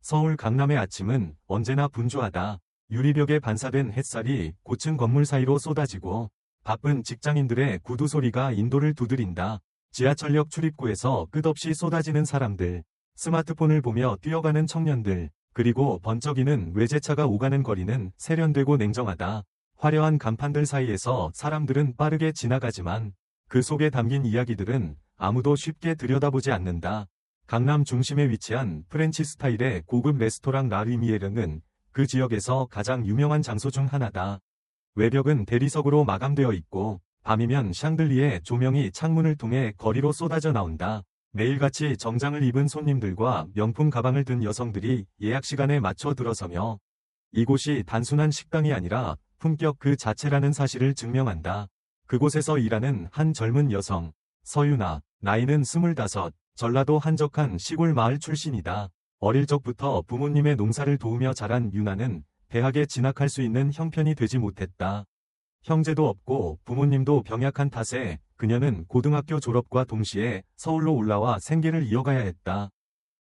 서울 강남의 아침은 언제나 분주하다. 유리벽에 반사된 햇살이 고층 건물 사이로 쏟아지고 바쁜 직장인들의 구두 소리가 인도를 두드린다. 지하철역 출입구에서 끝없이 쏟아지는 사람들, 스마트폰을 보며 뛰어가는 청년들, 그리고 번쩍이는 외제차가 오가는 거리는 세련되고 냉정하다. 화려한 간판들 사이에서 사람들은 빠르게 지나가지만 그 속에 담긴 이야기들은 아무도 쉽게 들여다보지 않는다. 강남 중심에 위치한 프렌치 스타일의 고급 레스토랑 라리미에르는 그 지역에서 가장 유명한 장소 중 하나다. 외벽은 대리석으로 마감되어 있고 밤이면 샹들리에 조명이 창문을 통해 거리로 쏟아져 나온다. 매일같이 정장을 입은 손님들과 명품 가방을 든 여성들이 예약 시간에 맞춰 들어서며 이곳이 단순한 식당이 아니라 품격 그 자체라는 사실을 증명한다. 그곳에서 일하는 한 젊은 여성, 서유나, 나이는 25, 전라도 한적한 시골 마을 출신이다. 어릴 적부터 부모님의 농사를 도우며 자란 유나는 대학에 진학할 수 있는 형편이 되지 못했다. 형제도 없고 부모님도 병약한 탓에 그녀는 고등학교 졸업과 동시에 서울로 올라와 생계를 이어가야 했다.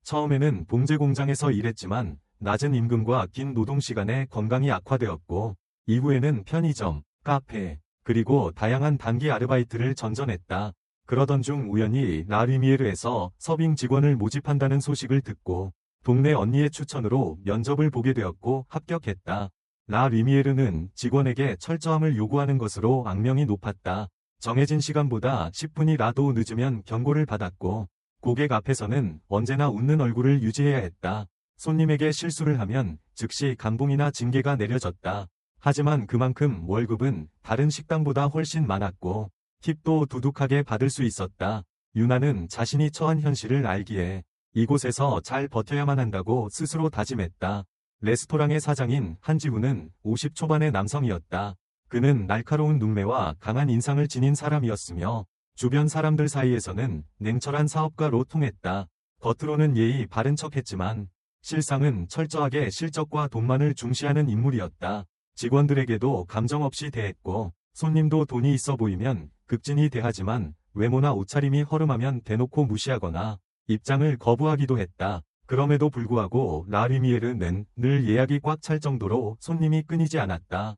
처음에는 봉제 공장에서 일했지만 낮은 임금과 긴 노동 시간에 건강이 악화되었고 이후에는 편의점, 카페, 그리고 다양한 단기 아르바이트를 전전했다. 그러던 중 우연히 라리미에르에서 서빙 직원을 모집한다는 소식을 듣고 동네 언니의 추천으로 면접을 보게 되었고 합격했다. 라리미에르는 직원에게 철저함을 요구하는 것으로 악명이 높았다. 정해진 시간보다 10분이라도 늦으면 경고를 받았고 고객 앞에서는 언제나 웃는 얼굴을 유지해야 했다. 손님에게 실수를 하면 즉시 감봉이나 징계가 내려졌다. 하지만 그만큼 월급은 다른 식당보다 훨씬 많았고 팁도 두둑하게 받을 수 있었다. 유나는 자신이 처한 현실을 알기에 이곳에서 잘 버텨야만 한다고 스스로 다짐했다. 레스토랑의 사장인 한지훈은 50 초반의 남성이었다. 그는 날카로운 눈매와 강한 인상을 지닌 사람이었으며 주변 사람들 사이에서는 냉철한 사업가로 통했다. 겉으로는 예의 바른 척했지만 실상은 철저하게 실적과 돈만을 중시하는 인물이었다. 직원들에게도 감정 없이 대했고 손님도 돈이 있어 보이면 극진히 대하지만 외모나 옷차림이 허름하면 대놓고 무시하거나 입장을 거부하기도 했다. 그럼에도 불구하고 라리미에르는 늘 예약이 꽉 찰 정도로 손님이 끊이지 않았다.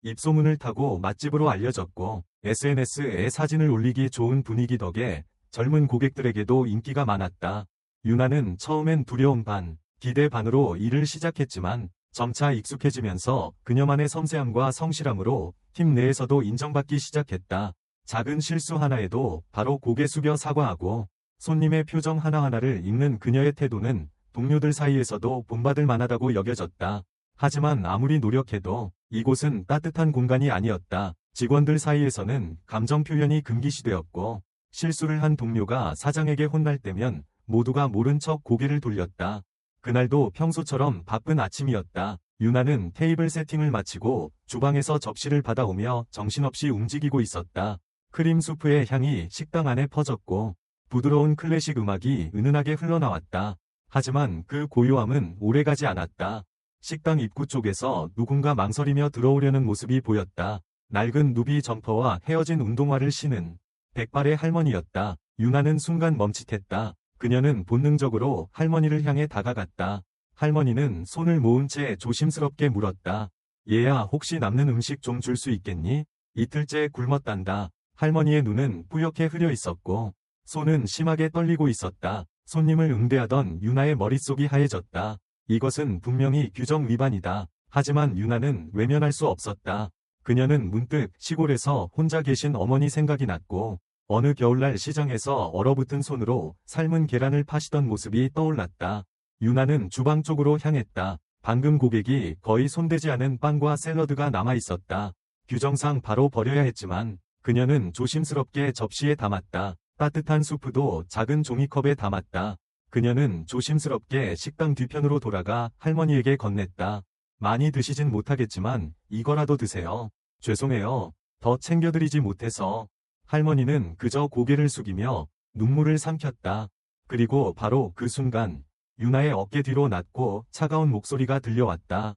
입소문을 타고 맛집으로 알려졌고 SNS에 사진을 올리기 좋은 분위기 덕에 젊은 고객들에게도 인기가 많았다. 유나는 처음엔 두려움 반, 기대 반으로 일을 시작했지만 점차 익숙해지면서 그녀만의 섬세함과 성실함으로 팀 내에서도 인정받기 시작했다. 작은 실수 하나에도 바로 고개 숙여 사과하고 손님의 표정 하나하나를 읽는 그녀의 태도는 동료들 사이에서도 본받을 만하다고 여겨졌다. 하지만 아무리 노력해도 이곳은 따뜻한 공간이 아니었다. 직원들 사이에서는 감정 표현이 금기시되었고 실수를 한 동료가 사장에게 혼날 때면 모두가 모른 척 고개를 돌렸다. 그날도 평소처럼 바쁜 아침이었다. 유나는 테이블 세팅을 마치고 주방에서 접시를 받아오며 정신없이 움직이고 있었다. 크림 수프의 향이 식당 안에 퍼졌고 부드러운 클래식 음악이 은은하게 흘러나왔다. 하지만 그 고요함은 오래가지 않았다. 식당 입구 쪽에서 누군가 망설이며 들어오려는 모습이 보였다. 낡은 누비 점퍼와 헤어진 운동화를 신은 백발의 할머니였다. 유나는 순간 멈칫했다. 그녀는 본능적으로 할머니를 향해 다가갔다. 할머니는 손을 모은 채 조심스럽게 물었다. 얘야, 혹시 남는 음식 좀 줄 수 있겠니? 이틀째 굶었단다. 할머니의 눈은 뿌옇게 흐려 있었고 손은 심하게 떨리고 있었다. 손님을 응대하던 유나의 머릿속이 하얘졌다. 이것은 분명히 규정 위반이다. 하지만 유나는 외면할 수 없었다. 그녀는 문득 시골에서 혼자 계신 어머니 생각이 났고 어느 겨울날 시장에서 얼어붙은 손으로 삶은 계란을 파시던 모습이 떠올랐다. 유나는 주방 쪽으로 향했다. 방금 고객이 거의 손대지 않은 빵과 샐러드가 남아 있었다. 규정상 바로 버려야 했지만 그녀는 조심스럽게 접시에 담았다. 따뜻한 수프도 작은 종이컵에 담았다. 그녀는 조심스럽게 식당 뒤편으로 돌아가 할머니에게 건넸다. 많이 드시진 못하겠지만 이거라도 드세요. 죄송해요. 더 챙겨드리지 못해서. 할머니는 그저 고개를 숙이며 눈물을 삼켰다. 그리고 바로 그 순간 유나의 어깨 뒤로 낮고 차가운 목소리가 들려왔다.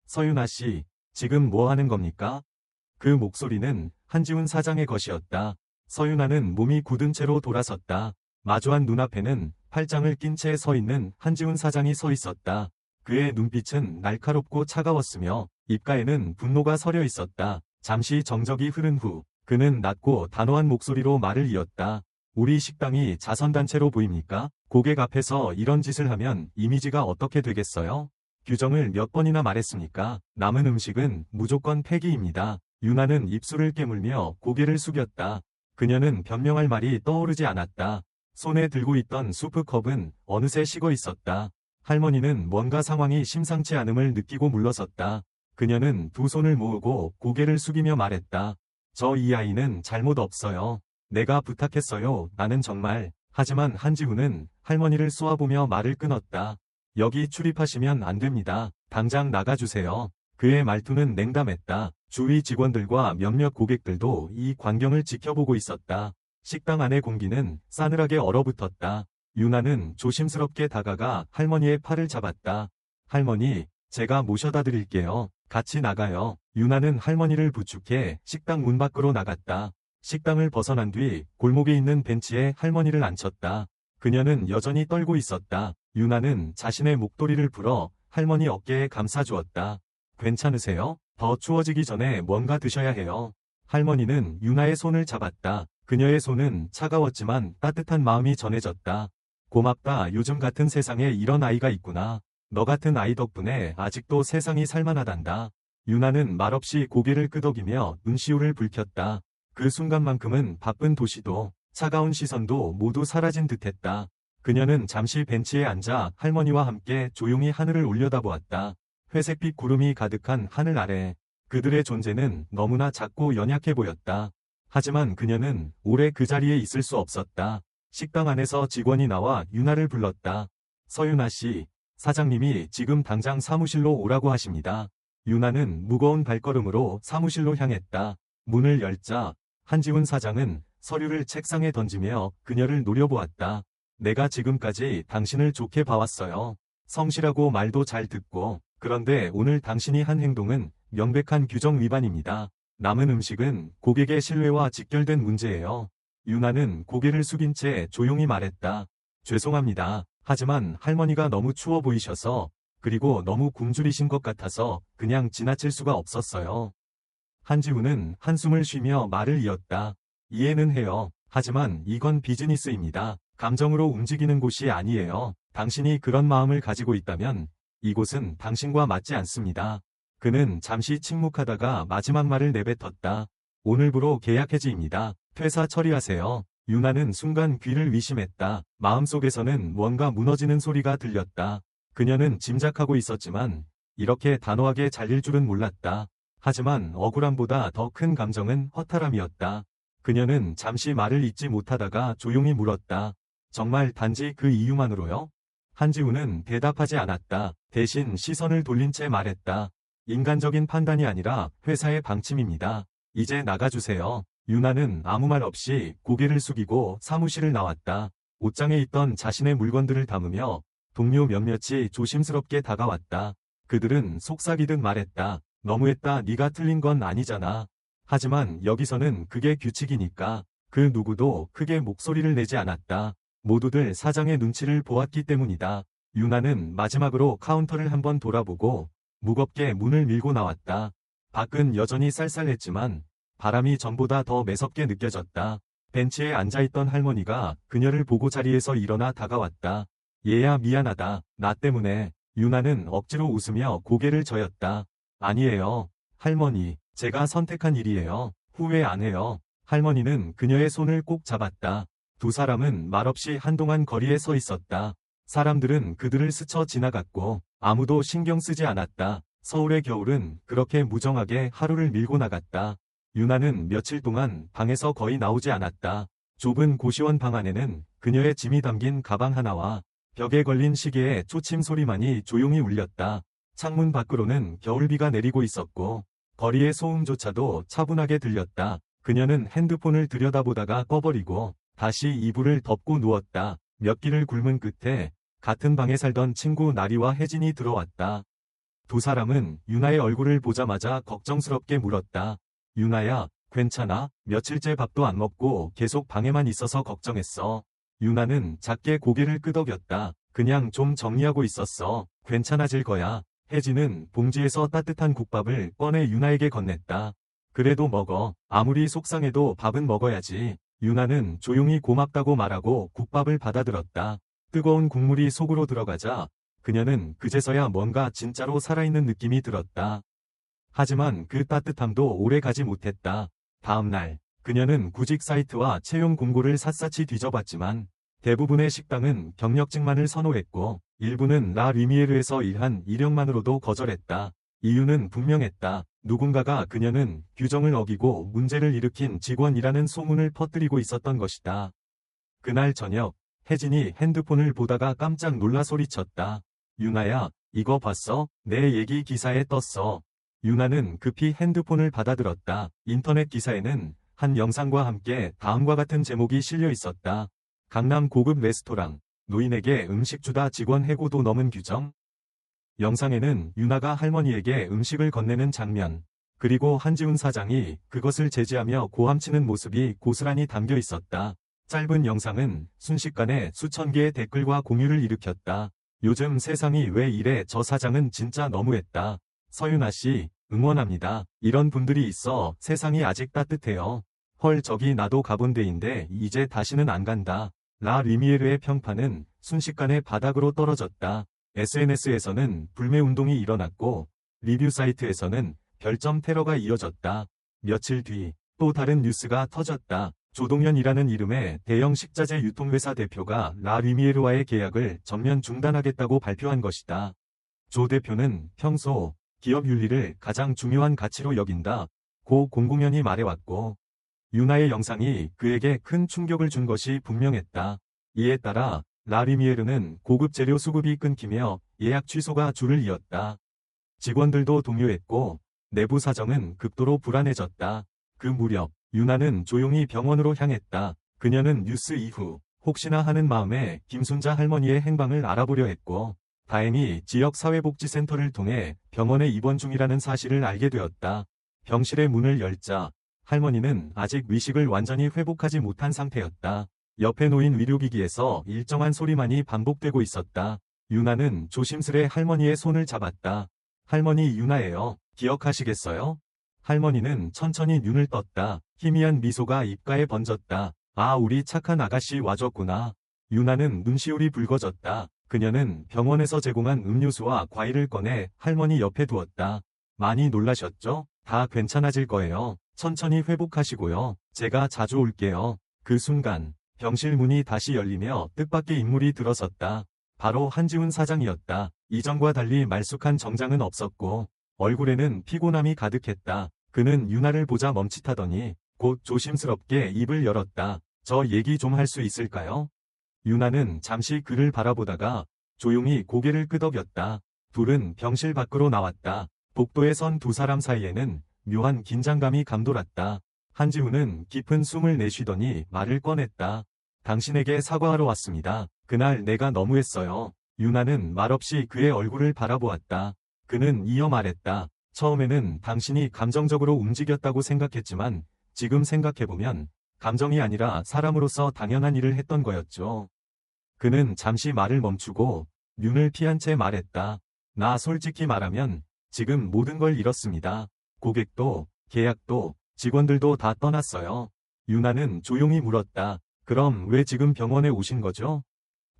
서유나 씨, 지금 뭐 하는 겁니까? 그 목소리는 한지훈 사장의 것이었다. 서유나는 몸이 굳은 채로 돌아섰다. 마주한 눈앞에는 팔짱을 낀 채 서 있는 한지훈 사장이 서 있었다. 그의 눈빛은 날카롭고 차가웠으며 입가에는 분노가 서려 있었다. 잠시 정적이 흐른 후 그는 낮고 단호한 목소리로 말을 이었다. 우리 식당이 자선단체로 보입니까? 고객 앞에서 이런 짓을 하면 이미지가 어떻게 되겠어요? 규정을 몇 번이나 말했습니까? 남은 음식은 무조건 폐기입니다. 유나는 입술을 깨물며 고개를 숙였다. 그녀는 변명할 말이 떠오르지 않았다. 손에 들고 있던 수프컵은 어느새 식어 있었다. 할머니는 뭔가 상황이 심상치 않음을 느끼고 물러섰다. 그녀는 두 손을 모으고 고개를 숙이며 말했다. 저 이 아이는 잘못 없어요. 내가 부탁했어요. 나는 정말. 하지만 한지훈은 할머니를 쏘아보며 말을 끊었다. 여기 출입하시면 안 됩니다. 당장 나가주세요. 그의 말투는 냉담했다. 주위 직원들과 몇몇 고객들도 이 광경을 지켜보고 있었다. 식당 안의 공기는 싸늘하게 얼어붙었다. 유나는 조심스럽게 다가가 할머니의 팔을 잡았다. 할머니, 제가 모셔다 드릴게요. 같이 나가요. 유나는 할머니를 부축해 식당 문 밖으로 나갔다. 식당을 벗어난 뒤 골목에 있는 벤치에 할머니를 앉혔다. 그녀는 여전히 떨고 있었다. 유나는 자신의 목도리를 풀어 할머니 어깨에 감싸주었다. 괜찮으세요? 더 추워지기 전에 뭔가 드셔야 해요. 할머니는 유나의 손을 잡았다. 그녀의 손은 차가웠지만 따뜻한 마음이 전해졌다. 고맙다. 요즘 같은 세상에 이런 아이가 있구나. 너 같은 아이 덕분에 아직도 세상이 살만하단다. 유나는 말없이 고개를 끄덕이며 눈시울을 붉혔다. 그 순간만큼은 바쁜 도시도 차가운 시선도 모두 사라진 듯했다. 그녀는 잠시 벤치에 앉아 할머니와 함께 조용히 하늘을 올려다보았다. 회색빛 구름이 가득한 하늘 아래 그들의 존재는 너무나 작고 연약해 보였다. 하지만 그녀는 오래 그 자리에 있을 수 없었다. 식당 안에서 직원이 나와 유나를 불렀다. 서유나 씨, 사장님이 지금 당장 사무실로 오라고 하십니다. 유나는 무거운 발걸음으로 사무실로 향했다. 문을 열자 한지훈 사장은 서류를 책상에 던지며 그녀를 노려보았다. 내가 지금까지 당신을 좋게 봐왔어요. 성실하고 말도 잘 듣고. 그런데 오늘 당신이 한 행동은 명백한 규정 위반입니다. 남은 음식은 고객의 신뢰와 직결된 문제예요. 유나는 고개를 숙인 채 조용히 말했다. 죄송합니다. 하지만 할머니가 너무 추워 보이셔서 그리고 너무 굶주리신 것 같아서 그냥 지나칠 수가 없었어요. 한지훈은 한숨을 쉬며 말을 이었다. 이해는 해요. 하지만 이건 비즈니스입니다. 감정으로 움직이는 곳이 아니에요. 당신이 그런 마음을 가지고 있다면 이곳은 당신과 맞지 않습니다. 그는 잠시 침묵하다가 마지막 말을 내뱉었다. 오늘부로 계약 해지입니다. 퇴사 처리하세요. 유나는 순간 귀를 의심했다. 마음속에서는 뭔가 무너지는 소리가 들렸다. 그녀는 짐작하고 있었지만 이렇게 단호하게 잘릴 줄은 몰랐다. 하지만 억울함보다 더 큰 감정은 허탈함이었다. 그녀는 잠시 말을 잇지 못하다가 조용히 물었다. 정말 단지 그 이유만으로요? 한지훈은 대답하지 않았다. 대신 시선을 돌린 채 말했다. 인간적인 판단이 아니라 회사의 방침입니다. 이제 나가주세요. 유나는 아무 말 없이 고개를 숙이고 사무실을 나왔다. 옷장에 있던 자신의 물건들을 담으며 동료 몇몇이 조심스럽게 다가왔다. 그들은 속삭이듯 말했다. 너무했다. 네가 틀린 건 아니잖아. 하지만 여기서는 그게 규칙이니까. 그 누구도 크게 목소리를 내지 않았다. 모두들 사장의 눈치를 보았기 때문이다. 유나는 마지막으로 카운터를 한번 돌아보고 무겁게 문을 밀고 나왔다. 밖은 여전히 쌀쌀했지만 바람이 전보다 더 매섭게 느껴졌다. 벤치에 앉아있던 할머니가 그녀를 보고 자리에서 일어나 다가왔다. 얘야 미안하다. 나 때문에. 유나는 억지로 웃으며 고개를 저었다. 아니에요. 할머니, 제가 선택한 일이에요. 후회 안 해요. 할머니는 그녀의 손을 꼭 잡았다. 두 사람은 말없이 한동안 거리에 서 있었다. 사람들은 그들을 스쳐 지나갔고 아무도 신경 쓰지 않았다. 서울의 겨울은 그렇게 무정하게 하루를 밀고 나갔다. 유나는 며칠 동안 방에서 거의 나오지 않았다. 좁은 고시원 방 안에는 그녀의 짐이 담긴 가방 하나와 벽에 걸린 시계의 초침 소리만이 조용히 울렸다. 창문 밖으로는 겨울비가 내리고 있었고 거리의 소음조차도 차분하게 들렸다. 그녀는 핸드폰을 들여다보다가 꺼버리고 다시 이불을 덮고 누웠다. 몇 끼를 굶은 끝에 같은 방에 살던 친구 나리와 혜진이 들어왔다. 두 사람은 유나의 얼굴을 보자마자 걱정스럽게 물었다. 유나야, 괜찮아? 며칠째 밥도 안 먹고 계속 방에만 있어서 걱정했어. 유나는 작게 고개를 끄덕였다. 그냥 좀 정리하고 있었어. 괜찮아질 거야. 혜진은 봉지에서 따뜻한 국밥을 꺼내 유나에게 건넸다. 그래도 먹어. 아무리 속상해도 밥은 먹어야지. 유나는 조용히 고맙다고 말하고 국밥을 받아들었다. 뜨거운 국물이 속으로 들어가자 그녀는 그제서야 뭔가 진짜로 살아있는 느낌이 들었다. 하지만 그 따뜻함도 오래 가지 못했다. 다음 날, 그녀는 구직 사이트와 채용 공고를 샅샅이 뒤져봤지만 대부분의 식당은 경력직만을 선호했고 일부는 라 리미에르에서 일한 이력만으로도 거절했다. 이유는 분명했다. 누군가가 그녀는 규정을 어기고 문제를 일으킨 직원이라는 소문을 퍼뜨리고 있었던 것이다. 그날 저녁, 혜진이 핸드폰을 보다가 깜짝 놀라 소리쳤다. 유나야, 이거 봤어? 내 얘기 기사에 떴어. 유나는 급히 핸드폰을 받아들었다. 인터넷 기사에는 한 영상과 함께 다음과 같은 제목이 실려 있었다. 강남 고급 레스토랑, 노인에게 음식 주다 직원 해고도 넘은 규정? 영상에는 유나가 할머니에게 음식을 건네는 장면, 그리고 한지훈 사장이 그것을 제지하며 고함치는 모습이 고스란히 담겨 있었다. 짧은 영상은 순식간에 수천 개의 댓글과 공유를 일으켰다. 요즘 세상이 왜 이래, 저 사장은 진짜 너무했다. 서윤아 씨, 응원합니다. 이런 분들이 있어 세상이 아직 따뜻해요. 헐, 저기 나도 가본 데인데 이제 다시는 안 간다. 라 리미에르의 평판은 순식간에 바닥으로 떨어졌다. SNS에서는 불매운동이 일어났고 리뷰 사이트에서는 별점 테러가 이어졌다. 며칠 뒤 또 다른 뉴스가 터졌다. 조동현이라는 이름의 대형 식자재 유통회사 대표가 라 리미에르와의 계약을 전면 중단하겠다고 발표한 것이다. 조 대표는 평소 기업 윤리를 가장 중요한 가치로 여긴다. 고 공공연히 말해왔고 유나의 영상이 그에게 큰 충격을 준 것이 분명했다. 이에 따라 라 리미에르는 고급 재료 수급이 끊기며 예약 취소가 줄을 이었다. 직원들도 동요했고 내부 사정은 극도로 불안해졌다. 그 무렵 유나는 조용히 병원으로 향했다. 그녀는 뉴스 이후 혹시나 하는 마음에 김순자 할머니의 행방을 알아보려 했고 다행히 지역 사회복지센터를 통해 병원에 입원 중이라는 사실을 알게 되었다. 병실의 문을 열자 할머니는 아직 의식을 완전히 회복하지 못한 상태였다. 옆에 놓인 의료기기에서 일정한 소리만이 반복되고 있었다. 유나는 조심스레 할머니의 손을 잡았다. 할머니, 유나예요. 기억하시겠어요? 할머니는 천천히 눈을 떴다. 희미한 미소가 입가에 번졌다. 아, 우리 착한 아가씨 와줬구나. 유나는 눈시울이 붉어졌다. 그녀는 병원에서 제공한 음료수와 과일을 꺼내 할머니 옆에 두었다. 많이 놀라셨죠? 다 괜찮아질 거예요. 천천히 회복하시고요. 제가 자주 올게요. 그 순간 병실 문이 다시 열리며 뜻밖의 인물이 들어섰다. 바로 한지훈 사장이었다. 이전과 달리 말쑥한 정장은 없었고 얼굴에는 피곤함이 가득했다. 그는 유나를 보자 멈칫하더니 곧 조심스럽게 입을 열었다. 저 얘기 좀 할 수 있을까요? 유나는 잠시 그를 바라보다가 조용히 고개를 끄덕였다. 둘은 병실 밖으로 나왔다. 복도에 선 두 사람 사이에는 묘한 긴장감이 감돌았다. 한지훈은 깊은 숨을 내쉬더니 말을 꺼냈다. 당신에게 사과하러 왔습니다. 그날 내가 너무했어요. 유나는 말없이 그의 얼굴을 바라보았다. 그는 이어 말했다. 처음에는 당신이 감정적으로 움직였다고 생각했지만 지금 생각해보면 감정이 아니라 사람으로서 당연한 일을 했던 거였죠. 그는 잠시 말을 멈추고 눈을 피한 채 말했다. 나 솔직히 말하면 지금 모든 걸 잃었습니다. 고객도, 계약도, 직원들도 다 떠났어요. 유나는 조용히 물었다. 그럼 왜 지금 병원에 오신 거죠?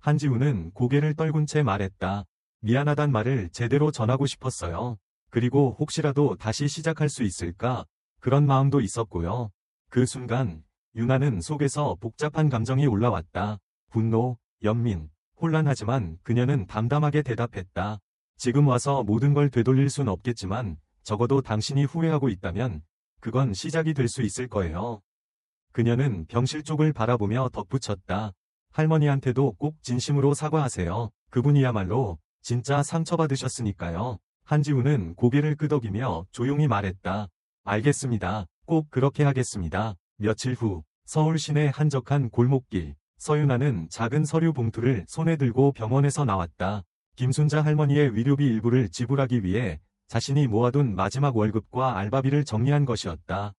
한지훈은 고개를 떨군 채 말했다. 미안하단 말을 제대로 전하고 싶었어요. 그리고 혹시라도 다시 시작할 수 있을까? 그런 마음도 있었고요. 그 순간 유나는 속에서 복잡한 감정이 올라왔다. 분노, 연민, 혼란하지만 그녀는 담담하게 대답했다. 지금 와서 모든 걸 되돌릴 순 없겠지만 적어도 당신이 후회하고 있다면 그건 시작이 될 수 있을 거예요. 그녀는 병실 쪽을 바라보며 덧붙였다. 할머니한테도 꼭 진심으로 사과하세요. 그분이야말로 진짜 상처받으셨으니까요. 한지훈은 고개를 끄덕이며 조용히 말했다. 알겠습니다. 꼭 그렇게 하겠습니다. 며칠 후 서울 시내 한적한 골목길, 서윤아는 작은 서류 봉투를 손에 들고 병원에서 나왔다. 김순자 할머니의 위료비 일부를 지불하기 위해 자신이 모아둔 마지막 월급과 알바비를 정리한 것이었다.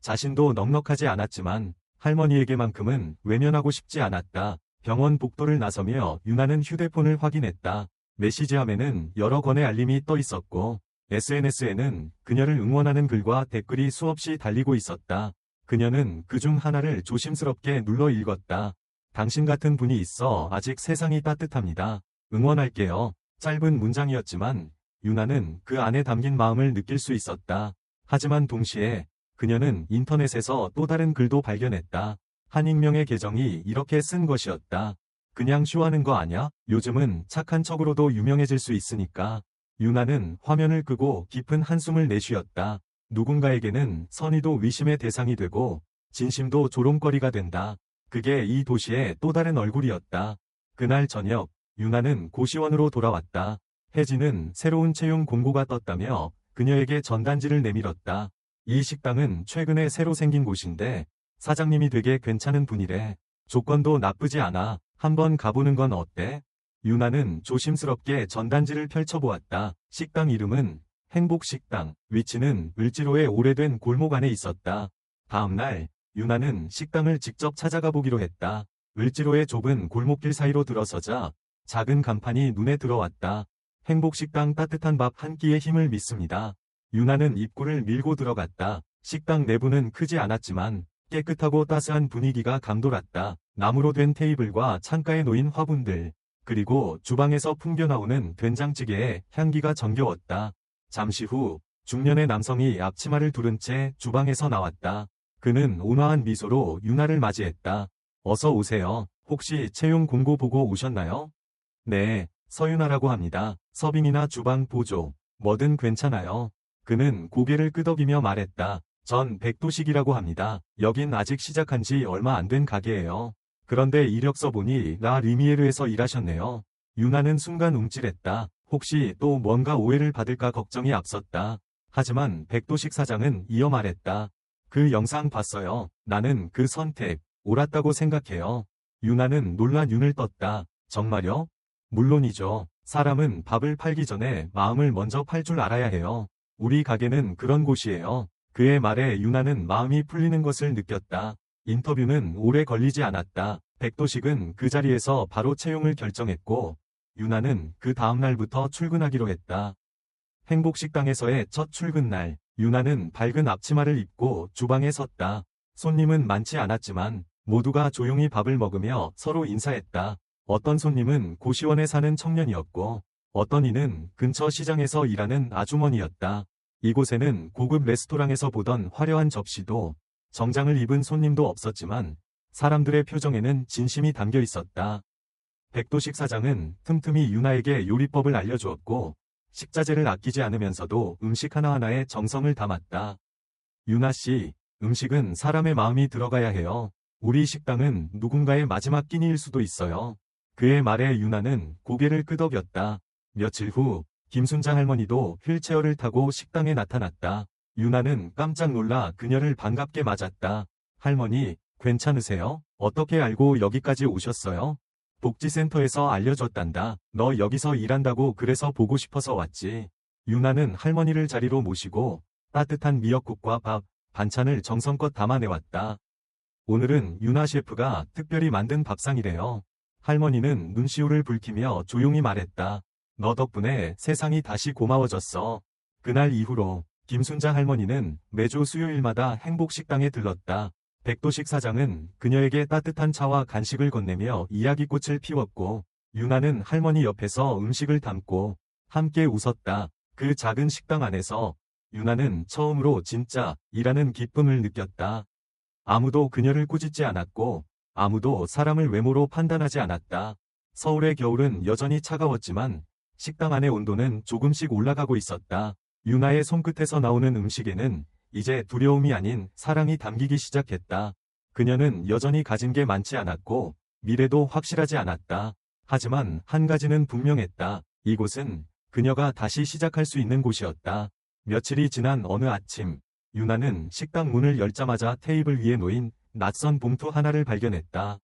자신도 넉넉하지 않았지만 할머니에게만큼은 외면하고 싶지 않았다. 병원 복도를 나서며 유나는 휴대폰을 확인했다. 메시지함에는 여러 건의 알림이 떠 있었고 SNS에는 그녀를 응원하는 글과 댓글이 수없이 달리고 있었다. 그녀는 그중 하나를 조심스럽게 눌러 읽었다. 당신 같은 분이 있어 아직 세상이 따뜻합니다. 응원할게요. 짧은 문장이었지만 유나는 그 안에 담긴 마음을 느낄 수 있었다. 하지만 동시에 그녀는 인터넷에서 또 다른 글도 발견했다. 한 익명의 계정이 이렇게 쓴 것이었다. 그냥 쇼하는 거 아냐? 요즘은 착한 척으로도 유명해질 수 있으니까. 유나는 화면을 끄고 깊은 한숨을 내쉬었다. 누군가에게는 선의도 의심의 대상이 되고 진심도 조롱거리가 된다. 그게 이 도시의 또 다른 얼굴이었다. 그날 저녁 유나는 고시원으로 돌아왔다. 혜진은 새로운 채용 공고가 떴다며 그녀에게 전단지를 내밀었다. 이 식당은 최근에 새로 생긴 곳인데 사장님이 되게 괜찮은 분이래. 조건도 나쁘지 않아. 한번 가보는 건 어때? 유나는 조심스럽게 전단지를 펼쳐보았다. 식당 이름은 행복식당, 위치는 을지로의 오래된 골목 안에 있었다. 다음날 유나는 식당을 직접 찾아가 보기로 했다. 을지로의 좁은 골목길 사이로 들어서자 작은 간판이 눈에 들어왔다. 행복식당 따뜻한 밥 한 끼에 힘을 믿습니다. 유나는 입구를 밀고 들어갔다. 식당 내부는 크지 않았지만 깨끗하고 따스한 분위기가 감돌았다. 나무로 된 테이블과 창가에 놓인 화분들, 그리고 주방에서 풍겨나오는 된장찌개에 향기가 정겨웠다. 잠시 후 중년의 남성이 앞치마를 두른 채 주방에서 나왔다. 그는 온화한 미소로 유나를 맞이했다. 어서 오세요. 혹시 채용 공고 보고 오셨나요? 네, 서유나라고 합니다. 서빙이나 주방 보조, 뭐든 괜찮아요. 그는 고개를 끄덕이며 말했다. 전 백도식이라고 합니다. 여긴 아직 시작한 지 얼마 안 된 가게예요. 그런데 이력서 보니 라 리미에르에서 일하셨네요. 유나는 순간 움찔했다. 혹시 또 뭔가 오해를 받을까 걱정이 앞섰다. 하지만 백도식 사장은 이어 말했다. 그 영상 봤어요. 나는 그 선택, 옳았다고 생각해요. 유나는 놀란 눈을 떴다. 정말요? 물론이죠. 사람은 밥을 팔기 전에 마음을 먼저 팔 줄 알아야 해요. 우리 가게는 그런 곳이에요. 그의 말에 유나는 마음이 풀리는 것을 느꼈다. 인터뷰는 오래 걸리지 않았다. 백도식은 그 자리에서 바로 채용을 결정했고 유나는 그 다음 날부터 출근하기로 했다. 행복식당에서의 첫 출근날, 유나는 밝은 앞치마를 입고 주방에 섰다. 손님은 많지 않았지만 모두가 조용히 밥을 먹으며 서로 인사했다. 어떤 손님은 고시원에 사는 청년이었고 어떤 이는 근처 시장에서 일하는 아주머니였다. 이곳에는 고급 레스토랑에서 보던 화려한 접시도 정장을 입은 손님도 없었지만 사람들의 표정에는 진심이 담겨 있었다. 백도식 사장은 틈틈이 유나에게 요리법을 알려주었고 식자재를 아끼지 않으면서도 음식 하나하나에 정성을 담았다. 유나 씨, 음식은 사람의 마음이 들어가야 해요. 우리 식당은 누군가의 마지막 끼니일 수도 있어요. 그의 말에 유나는 고개를 끄덕였다. 며칠 후 김순자 할머니도 휠체어를 타고 식당에 나타났다. 유나는 깜짝 놀라 그녀를 반갑게 맞았다. 할머니, 괜찮으세요? 어떻게 알고 여기까지 오셨어요? 복지센터에서 알려줬단다. 너 여기서 일한다고 그래서 보고 싶어서 왔지. 유나는 할머니를 자리로 모시고 따뜻한 미역국과 밥, 반찬을 정성껏 담아내왔다. 오늘은 유나 셰프가 특별히 만든 밥상이래요. 할머니는 눈시울을 붉히며 조용히 말했다. 너 덕분에 세상이 다시 고마워졌어. 그날 이후로 김순자 할머니는 매주 수요일마다 행복식당에 들렀다. 백도식 사장은 그녀에게 따뜻한 차와 간식을 건네며 이야기꽃을 피웠고 유나는 할머니 옆에서 음식을 담고 함께 웃었다. 그 작은 식당 안에서 유나는 처음으로 진짜 일하는 기쁨을 느꼈다. 아무도 그녀를 꾸짖지 않았고 아무도 사람을 외모로 판단하지 않았다. 서울의 겨울은 여전히 차가웠지만 식당 안의 온도는 조금씩 올라가고 있었다. 유나의 손끝에서 나오는 음식에는 이제 두려움이 아닌 사랑이 담기기 시작했다. 그녀는 여전히 가진 게 많지 않았고 미래도 확실하지 않았다. 하지만 한 가지는 분명했다. 이곳은 그녀가 다시 시작할 수 있는 곳이었다. 며칠이 지난 어느 아침, 유나는 식당 문을 열자마자 테이블 위에 놓인 낯선 봉투 하나를 발견했다.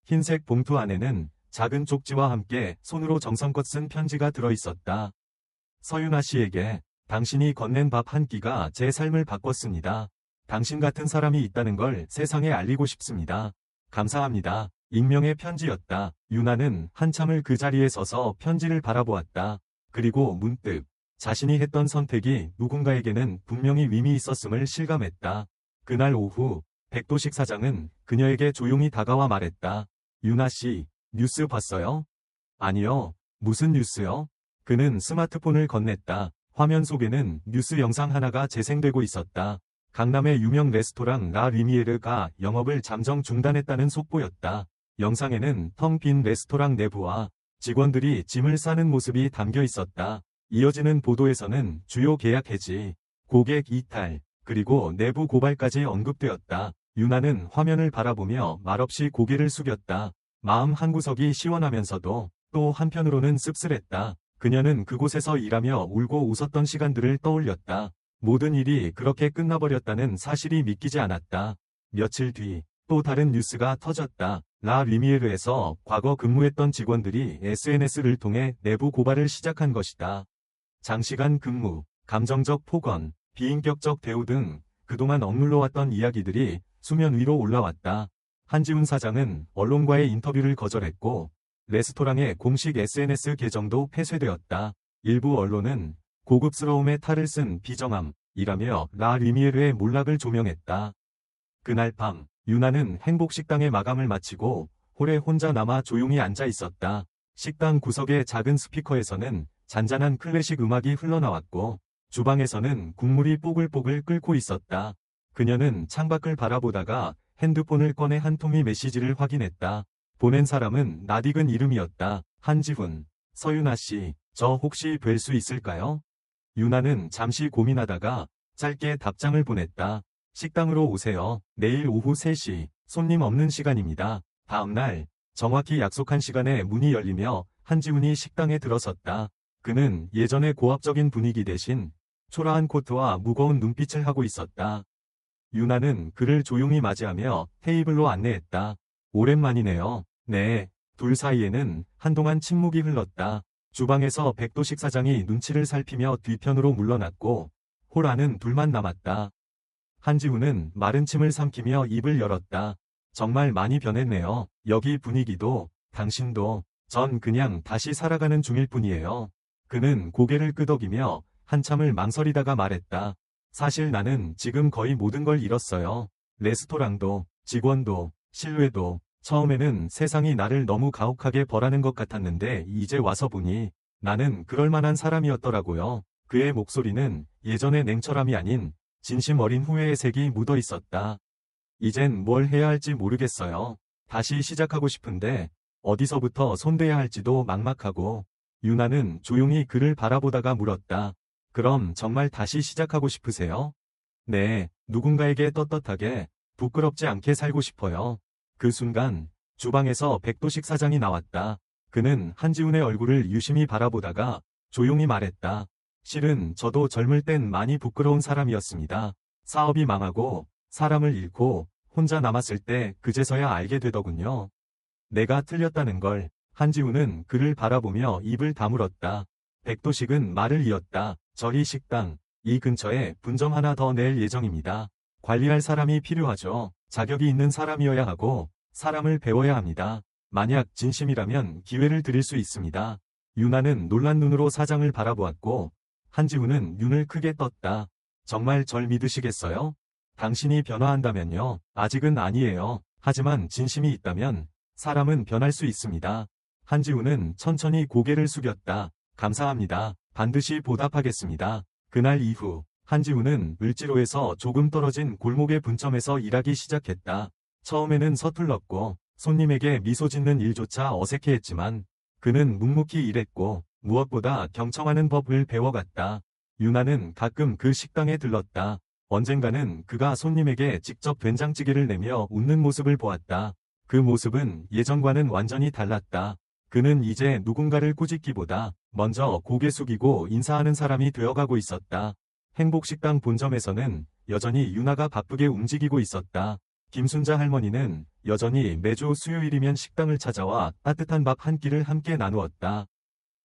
흰색 봉투 안에는 작은 쪽지와 함께 손으로 정성껏 쓴 편지가 들어있었다. 서유나 씨에게 당신이 건넨 밥 한 끼가 제 삶을 바꿨습니다. 당신 같은 사람이 있다는 걸 세상에 알리고 싶습니다. 감사합니다. 익명의 편지였다. 유나는 한참을 그 자리에 서서 편지를 바라보았다. 그리고 문득 자신이 했던 선택이 누군가에게는 분명히 의미 있었음을 실감했다. 그날 오후 백도식 사장은 그녀에게 조용히 다가와 말했다. 유나 씨, 뉴스 봤어요? 아니요. 무슨 뉴스요? 그는 스마트폰을 건넸다. 화면 속에는 뉴스 영상 하나가 재생되고 있었다. 강남의 유명 레스토랑 라 리미에르가 영업을 잠정 중단했다는 속보였다. 영상에는 텅 빈 레스토랑 내부와 직원들이 짐을 싸는 모습이 담겨 있었다. 이어지는 보도에서는 주요 계약 해지, 고객 이탈, 그리고 내부 고발까지 언급되었다. 유나는 화면을 바라보며 말없이 고개를 숙였다. 마음 한구석이 시원하면서도 또 한편으로는 씁쓸했다. 그녀는 그곳에서 일하며 울고 웃었던 시간들을 떠올렸다. 모든 일이 그렇게 끝나버렸다는 사실이 믿기지 않았다. 며칠 뒤 또 다른 뉴스가 터졌다. 라 리미에르에서 과거 근무했던 직원들이 SNS를 통해 내부 고발을 시작한 것이다. 장시간 근무, 감정적 폭언, 비인격적 대우 등 그동안 억눌러왔던 이야기들이 수면 위로 올라왔다. 한지훈 사장은 언론과의 인터뷰를 거절했고 레스토랑의 공식 SNS 계정도 폐쇄되었다. 일부 언론은 고급스러움의 탈을 쓴 비정함이라며 라 리미에르의 몰락을 조명했다. 그날 밤 유나는 행복식당의 마감을 마치고 홀에 혼자 남아 조용히 앉아 있었다. 식당 구석의 작은 스피커에서는 잔잔한 클래식 음악이 흘러나왔고 주방에서는 국물이 뽀글뽀글 끓고 있었다. 그녀는 창밖을 바라보다가 핸드폰을 꺼내 한 통의 메시지를 확인했다. 보낸 사람은 낯익은 이름이었다. 한지훈, 서유나 씨, 저 혹시 뵐 수 있을까요? 유나는 잠시 고민하다가 짧게 답장을 보냈다. 식당으로 오세요. 내일 오후 3시, 손님 없는 시간입니다. 다음날, 정확히 약속한 시간에 문이 열리며 한지훈이 식당에 들어섰다. 그는 예전의 고압적인 분위기 대신 초라한 코트와 무거운 눈빛을 하고 있었다. 유나는 그를 조용히 맞이하며 테이블로 안내했다. 오랜만이네요. 네. 둘 사이에는 한동안 침묵이 흘렀다. 주방에서 백도식 사장이 눈치를 살피며 뒤편으로 물러났고 홀 안은 둘만 남았다. 한지훈은 마른 침을 삼키며 입을 열었다. 정말 많이 변했네요. 여기 분위기도, 당신도, 전 그냥 다시 살아가는 중일 뿐이에요. 그는 고개를 끄덕이며 한참을 망설이다가 말했다. 사실 나는 지금 거의 모든 걸 잃었어요. 레스토랑도, 직원도, 신뢰도. 처음에는 세상이 나를 너무 가혹하게 벌하는 것 같았는데 이제 와서 보니 나는 그럴 만한 사람이었더라고요. 그의 목소리는 예전의 냉철함이 아닌 진심 어린 후회의 색이 묻어 있었다. 이젠 뭘 해야 할지 모르겠어요. 다시 시작하고 싶은데 어디서부터 손대야 할지도 막막하고. 유나는 조용히 그를 바라보다가 물었다. 그럼 정말 다시 시작하고 싶으세요? 네, 누군가에게 떳떳하게, 부끄럽지 않게 살고 싶어요. 그 순간 주방에서 백도식 사장이 나왔다. 그는 한지훈의 얼굴을 유심히 바라보다가 조용히 말했다. 실은 저도 젊을 땐 많이 부끄러운 사람이었습니다. 사업이 망하고 사람을 잃고 혼자 남았을 때 그제서야 알게 되더군요. 내가 틀렸다는 걸. 한지훈은 그를 바라보며 입을 다물었다. 백도식은 말을 이었다. 저희 식당, 이 근처에 분점 하나 더 낼 예정입니다. 관리할 사람이 필요하죠. 자격이 있는 사람이어야 하고 사람을 배워야 합니다. 만약 진심이라면 기회를 드릴 수 있습니다. 유나는 놀란 눈으로 사장을 바라보았고 한지훈은 눈을 크게 떴다. 정말 절 믿으시겠어요? 당신이 변화한다면요. 아직은 아니에요. 하지만 진심이 있다면 사람은 변할 수 있습니다. 한지훈은 천천히 고개를 숙였다. 감사합니다. 반드시 보답하겠습니다. 그날 이후 한지훈은 을지로에서 조금 떨어진 골목의 분점에서 일하기 시작했다. 처음에는 서툴렀고 손님에게 미소 짓는 일조차 어색해했지만 그는 묵묵히 일했고 무엇보다 경청하는 법을 배워갔다. 유나는 가끔 그 식당에 들렀다. 언젠가는 그가 손님에게 직접 된장찌개를 내며 웃는 모습을 보았다. 그 모습은 예전과는 완전히 달랐다. 그는 이제 누군가를 꾸짖기보다 먼저 고개 숙이고 인사하는 사람이 되어가고 있었다. 행복식당 본점에서는 여전히 유나가 바쁘게 움직이고 있었다. 김순자 할머니는 여전히 매주 수요일이면 식당을 찾아와 따뜻한 밥 한 끼를 함께 나누었다.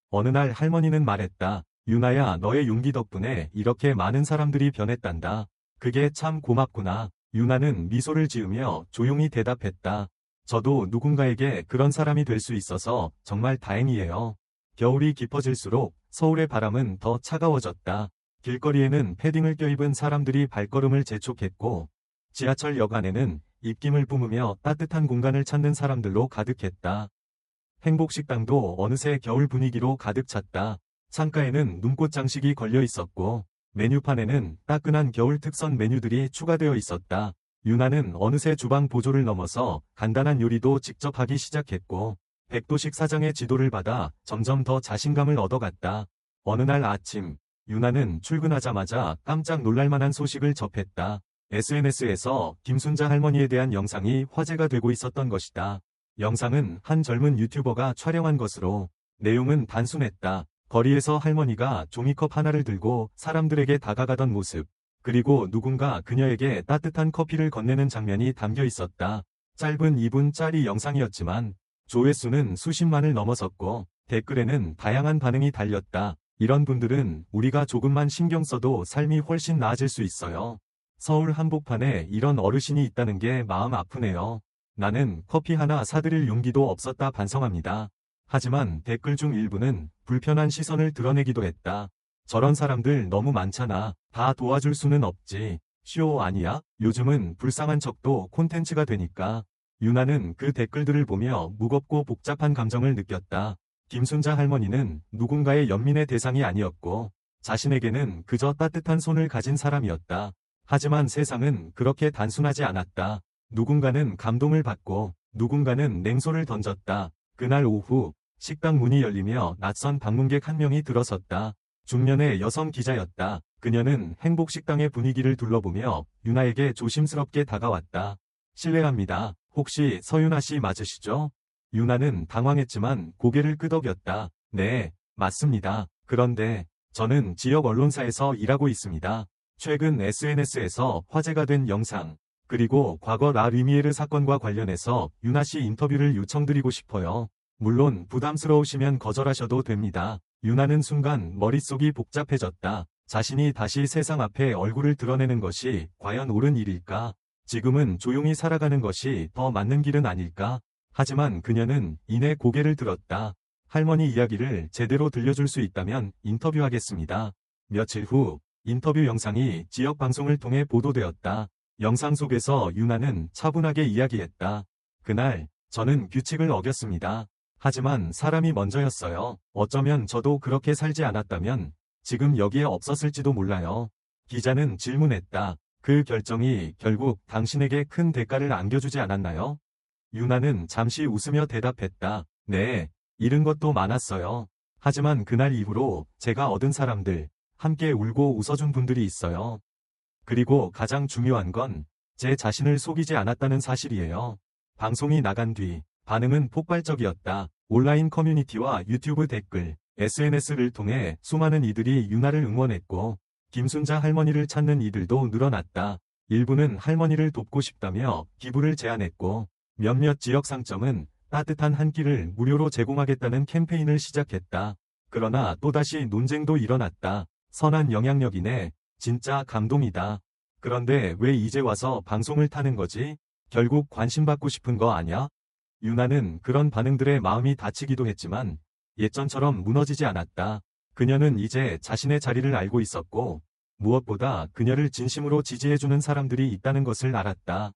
어느 날 할머니는 말했다. 유나야, 너의 용기 덕분에 이렇게 많은 사람들이 변했단다. 그게 참 고맙구나. 유나는 미소를 지으며 조용히 대답했다. 저도 누군가에게 그런 사람이 될 수 있어서 정말 다행이에요. 겨울이 깊어질수록 서울의 바람은 더 차가워졌다. 길거리에는 패딩을 껴입은 사람들이 발걸음을 재촉했고, 지하철역 안에는 입김을 뿜으며 따뜻한 공간을 찾는 사람들로 가득했다. 행복식당도 어느새 겨울 분위기로 가득 찼다. 창가에는 눈꽃 장식이 걸려 있었고, 메뉴판에는 따끈한 겨울 특선 메뉴들이 추가되어 있었다. 유나는 어느새 주방 보조를 넘어서 간단한 요리도 직접 하기 시작했고, 백도식 사장의 지도를 받아 점점 더 자신감을 얻어갔다. 어느 날 아침, 유나는 출근하자마자 깜짝 놀랄만한 소식을 접했다. SNS에서 김순자 할머니에 대한 영상이 화제가 되고 있었던 것이다. 영상은 한 젊은 유튜버가 촬영한 것으로 내용은 단순했다. 거리에서 할머니가 종이컵 하나를 들고 사람들에게 다가가던 모습, 그리고 누군가 그녀에게 따뜻한 커피를 건네는 장면이 담겨 있었다. 짧은 2분짜리 영상이었지만 조회수는 수십만을 넘어섰고 댓글에는 다양한 반응이 달렸다. 이런 분들은 우리가 조금만 신경 써도 삶이 훨씬 나아질 수 있어요. 서울 한복판에 이런 어르신이 있다는 게 마음 아프네요. 나는 커피 하나 사드릴 용기도 없었다 반성합니다. 하지만 댓글 중 일부는 불편한 시선을 드러내기도 했다. 저런 사람들 너무 많잖아. 다 도와줄 수는 없지. 쇼 아니야? 요즘은 불쌍한 척도 콘텐츠가 되니까. 유나는 그 댓글들을 보며 무겁고 복잡한 감정을 느꼈다. 김순자 할머니는 누군가의 연민의 대상이 아니었고 자신에게는 그저 따뜻한 손을 가진 사람이었다. 하지만 세상은 그렇게 단순하지 않았다. 누군가는 감동을 받고 누군가는 냉소를 던졌다. 그날 오후 식당 문이 열리며 낯선 방문객 한 명이 들어섰다. 중년의 여성 기자였다. 그녀는 행복식당의 분위기를 둘러보며 유나에게 조심스럽게 다가왔다. 실례합니다. 혹시 서유나 씨 맞으시죠? 유나는 당황했지만 고개를 끄덕였다. 네, 맞습니다. 그런데 저는 지역 언론사에서 일하고 있습니다. 최근 SNS에서 화제가 된 영상, 그리고 과거 라 리미에르 사건과 관련해서 유나 씨 인터뷰를 요청드리고 싶어요. 물론 부담스러우시면 거절하셔도 됩니다. 유나는 순간 머릿속이 복잡해졌다. 자신이 다시 세상 앞에 얼굴을 드러내는 것이 과연 옳은 일일까? 지금은 조용히 살아가는 것이 더 맞는 길은 아닐까? 하지만 그녀는 이내 고개를 들었다. 할머니 이야기를 제대로 들려줄 수 있다면 인터뷰하겠습니다. 며칠 후 인터뷰 영상이 지역 방송을 통해 보도되었다. 영상 속에서 유나는 차분하게 이야기했다. 그날 저는 규칙을 어겼습니다. 하지만 사람이 먼저였어요. 어쩌면 저도 그렇게 살지 않았다면 지금 여기에 없었을지도 몰라요. 기자는 질문했다. 그 결정이 결국 당신에게 큰 대가를 안겨주지 않았나요? 유나는 잠시 웃으며 대답했다. 네, 잃은 것도 많았어요. 하지만 그날 이후로 제가 얻은 사람들, 함께 울고 웃어준 분들이 있어요. 그리고 가장 중요한 건 제 자신을 속이지 않았다는 사실이에요. 방송이 나간 뒤 반응은 폭발적이었다. 온라인 커뮤니티와 유튜브 댓글, SNS를 통해 수많은 이들이 유나를 응원했고 김순자 할머니를 찾는 이들도 늘어났다. 일부는 할머니를 돕고 싶다며 기부를 제안했고 몇몇 지역 상점은 따뜻한 한 끼를 무료로 제공하겠다는 캠페인을 시작했다. 그러나 또다시 논쟁도 일어났다. 선한 영향력이네. 진짜 감동이다. 그런데 왜 이제 와서 방송을 타는 거지? 결국 관심받고 싶은 거 아냐? 유나는 그런 반응들에 마음이 다치기도 했지만 예전처럼 무너지지 않았다. 그녀는 이제 자신의 자리를 알고 있었고 무엇보다 그녀를 진심으로 지지해주는 사람들이 있다는 것을 알았다.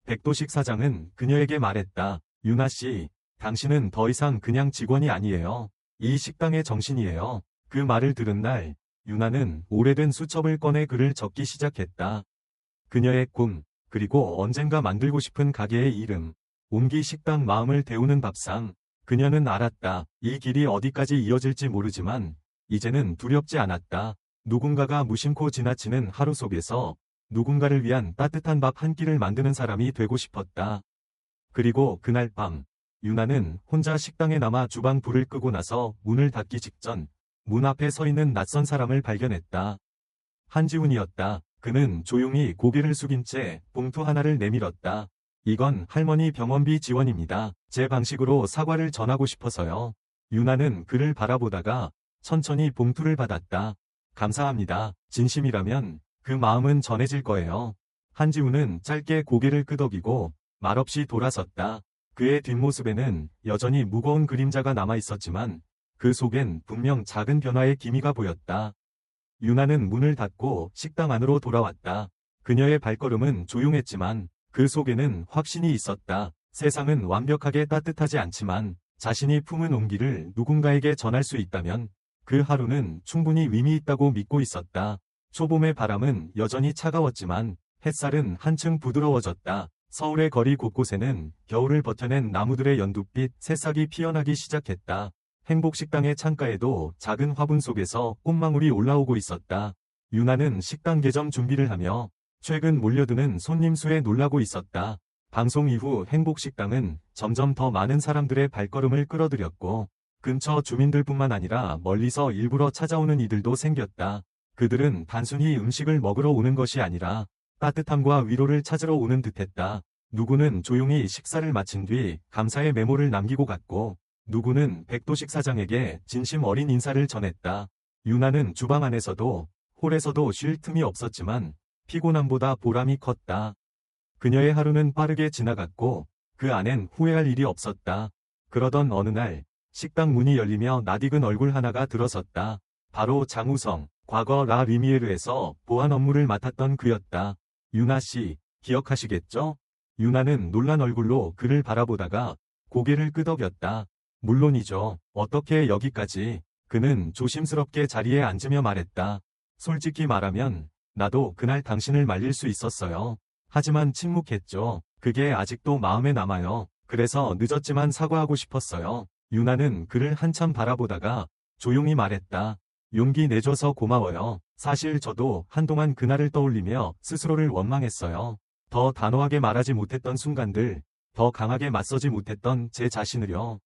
백도식 사장은 그녀에게 말했다. 유나 씨, 당신은 더 이상 그냥 직원이 아니에요. 이 식당의 정신이에요. 그 말을 들은 날 유나는 오래된 수첩을 꺼내 글을 적기 시작했다. 그녀의 꿈, 그리고 언젠가 만들고 싶은 가게의 이름, 옹기 식당 마음을 데우는 밥상. 그녀는 알았다. 이 길이 어디까지 이어질지 모르지만 이제는 두렵지 않았다. 누군가가 무심코 지나치는 하루 속에서 누군가를 위한 따뜻한 밥 한 끼를 만드는 사람이 되고 싶었다. 그리고 그날 밤, 유나는 혼자 식당에 남아 주방 불을 끄고 나서 문을 닫기 직전 문 앞에 서 있는 낯선 사람을 발견했다. 한지훈이었다. 그는 조용히 고개를 숙인 채 봉투 하나를 내밀었다. 이건 할머니 병원비 지원입니다. 제 방식으로 사과를 전하고 싶어서요. 유나는 그를 바라보다가 천천히 봉투를 받았다. 감사합니다. 진심이라면 그 마음은 전해질 거예요. 한지훈은 짧게 고개를 끄덕이고 말없이 돌아섰다. 그의 뒷모습에는 여전히 무거운 그림자가 남아 있었지만 그 속엔 분명 작은 변화의 기미가 보였다. 유나는 문을 닫고 식당 안으로 돌아왔다. 그녀의 발걸음은 조용했지만 그 속에는 확신이 있었다. 세상은 완벽하게 따뜻하지 않지만 자신이 품은 온기를 누군가에게 전할 수 있다면 그 하루는 충분히 의미 있다고 믿고 있었다. 초봄의 바람은 여전히 차가웠지만 햇살은 한층 부드러워졌다. 서울의 거리 곳곳에는 겨울을 버텨낸 나무들의 연두빛 새싹이 피어나기 시작했다. 행복식당의 창가에도 작은 화분 속에서 꽃망울이 올라오고 있었다. 유나는 식당 개점 준비를 하며 최근 몰려드는 손님 수에 놀라고 있었다. 방송 이후 행복식당은 점점 더 많은 사람들의 발걸음을 끌어들였고 근처 주민들뿐만 아니라 멀리서 일부러 찾아오는 이들도 생겼다. 그들은 단순히 음식을 먹으러 오는 것이 아니라 따뜻함과 위로를 찾으러 오는 듯했다. 누구는 조용히 식사를 마친 뒤 감사의 메모를 남기고 갔고 누구는 백도식 사장에게 진심 어린 인사를 전했다. 유나는 주방 안에서도 홀에서도 쉴 틈이 없었지만 피곤함보다 보람이 컸다. 그녀의 하루는 빠르게 지나갔고 그 안엔 후회할 일이 없었다. 그러던 어느 날 식당 문이 열리며 낯익은 얼굴 하나가 들어섰다. 바로 장우성, 과거 라 리미에르에서 보안 업무를 맡았던 그였다. 유나 씨, 기억하시겠죠? 유나는 놀란 얼굴로 그를 바라보다가 고개를 끄덕였다. 물론이죠. 어떻게 여기까지? 그는 조심스럽게 자리에 앉으며 말했다. 솔직히 말하면 나도 그날 당신을 말릴 수 있었어요. 하지만 침묵했죠. 그게 아직도 마음에 남아요. 그래서 늦었지만 사과하고 싶었어요. 유나는 그를 한참 바라보다가 조용히 말했다. 용기 내줘서 고마워요. 사실 저도 한동안 그날을 떠올리며 스스로를 원망했어요. 더 단호하게 말하지 못했던 순간들, 더 강하게 맞서지 못했던 제 자신을요.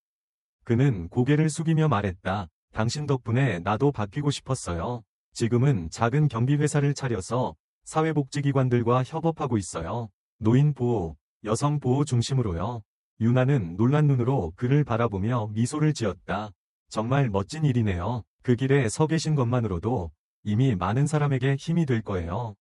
그는 고개를 숙이며 말했다. 당신 덕분에 나도 바뀌고 싶었어요. 지금은 작은 경비회사를 차려서 사회복지기관들과 협업하고 있어요. 노인보호, 여성보호 중심으로요. 유나는 놀란 눈으로 그를 바라보며 미소를 지었다. 정말 멋진 일이네요. 그 길에 서 계신 것만으로도 이미 많은 사람에게 힘이 될 거예요.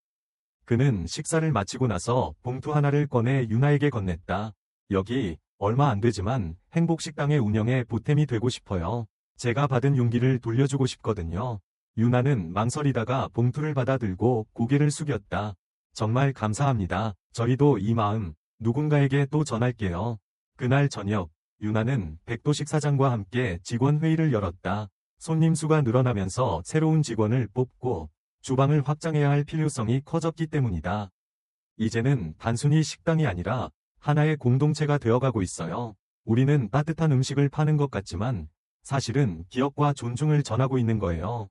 그는 식사를 마치고 나서 봉투 하나를 꺼내 유나에게 건넸다. 여기 얼마 안 되지만 행복식당의 운영에 보탬이 되고 싶어요. 제가 받은 용기를 돌려주고 싶거든요. 유나는 망설이다가 봉투를 받아들고 고개를 숙였다. 정말 감사합니다. 저희도 이 마음 누군가에게 또 전할게요. 그날 저녁, 유나는 백도식 사장과 함께 직원 회의를 열었다. 손님 수가 늘어나면서 새로운 직원을 뽑고 주방을 확장해야 할 필요성이 커졌기 때문이다. 이제는 단순히 식당이 아니라 하나의 공동체가 되어가고 있어요. 우리는 따뜻한 음식을 파는 것 같지만 사실은 기억과 존중을 전하고 있는 거예요.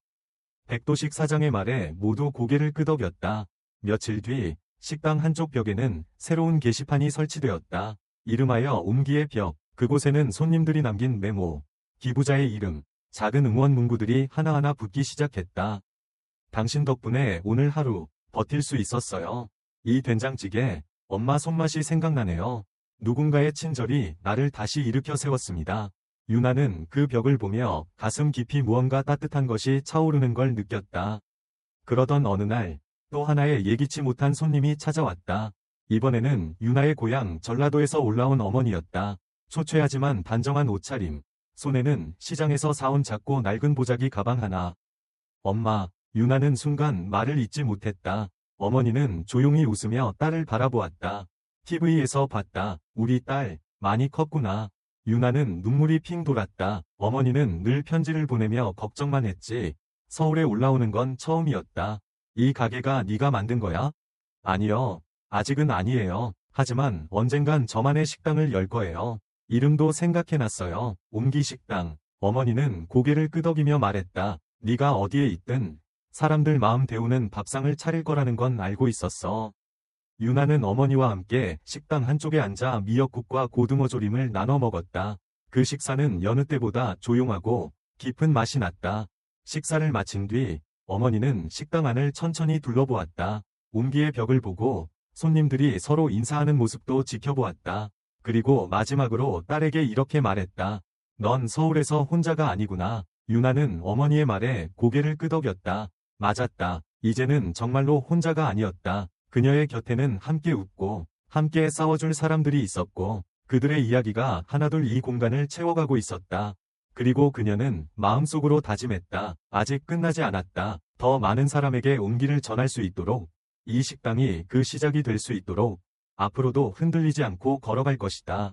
백도식 사장의 말에 모두 고개를 끄덕였다. 며칠 뒤 식당 한쪽 벽에는 새로운 게시판이 설치되었다. 이름하여 옴기의 벽. 그곳에는 손님들이 남긴 메모, 기부자의 이름, 작은 응원 문구들이 하나하나 붙기 시작했다. 당신 덕분에 오늘 하루 버틸 수 있었어요. 이 된장찌개, 엄마 손맛이 생각나네요. 누군가의 친절이 나를 다시 일으켜 세웠습니다. 유나는 그 벽을 보며 가슴 깊이 무언가 따뜻한 것이 차오르는 걸 느꼈다. 그러던 어느 날, 또 하나의 예기치 못한 손님이 찾아왔다. 이번에는 유나의 고향 전라도에서 올라온 어머니였다. 초췌하지만 단정한 옷차림, 손에는 시장에서 사온 작고 낡은 보자기 가방 하나. 엄마, 유나는 순간 말을 잇지 못했다. 어머니는 조용히 웃으며 딸을 바라보았다. TV에서 봤다. 우리 딸, 많이 컸구나. 유나는 눈물이 핑 돌았다. 어머니는 늘 편지를 보내며 걱정만 했지. 서울에 올라오는 건 처음이었다. 이 가게가 네가 만든 거야? 아니요. 아직은 아니에요. 하지만 언젠간 저만의 식당을 열 거예요. 이름도 생각해놨어요. 옴기식당. 어머니는 고개를 끄덕이며 말했다. 네가 어디에 있든 사람들 마음 데우는 밥상을 차릴 거라는 건 알고 있었어. 유나는 어머니와 함께 식당 한쪽에 앉아 미역국과 고등어 조림을 나눠 먹었다. 그 식사는 여느 때보다 조용하고 깊은 맛이 났다. 식사를 마친 뒤 어머니는 식당 안을 천천히 둘러보았다. 옴기의 벽을 보고 손님들이 서로 인사하는 모습도 지켜보았다. 그리고 마지막으로 딸에게 이렇게 말했다. 넌 서울에서 혼자가 아니구나. 유나는 어머니의 말에 고개를 끄덕였다. 맞았다. 이제는 정말로 혼자가 아니었다. 그녀의 곁에는 함께 웃고 함께 싸워줄 사람들이 있었고 그들의 이야기가 하나둘 이 공간을 채워가고 있었다. 그리고 그녀는 마음속으로 다짐했다. 아직 끝나지 않았다. 더 많은 사람에게 온기를 전할 수 있도록, 이 식당이 그 시작이 될 수 있도록 앞으로도 흔들리지 않고 걸어갈 것이다.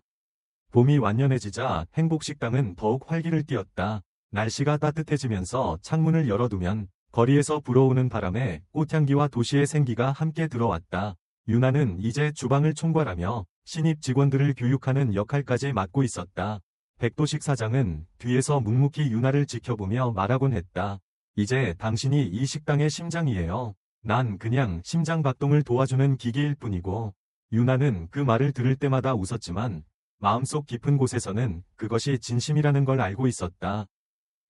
봄이 완연해지자 행복식당은 더욱 활기를 띠었다. 날씨가 따뜻해지면서 창문을 열어두면 거리에서 불어오는 바람에 꽃향기와 도시의 생기가 함께 들어왔다. 유나는 이제 주방을 총괄하며 신입 직원들을 교육하는 역할까지 맡고 있었다. 백도식 사장은 뒤에서 묵묵히 유나를 지켜보며 말하곤 했다. 이제 당신이 이 식당의 심장이에요. 난 그냥 심장 박동을 도와주는 기계일 뿐이고. 유나는 그 말을 들을 때마다 웃었지만 마음속 깊은 곳에서는 그것이 진심이라는 걸 알고 있었다.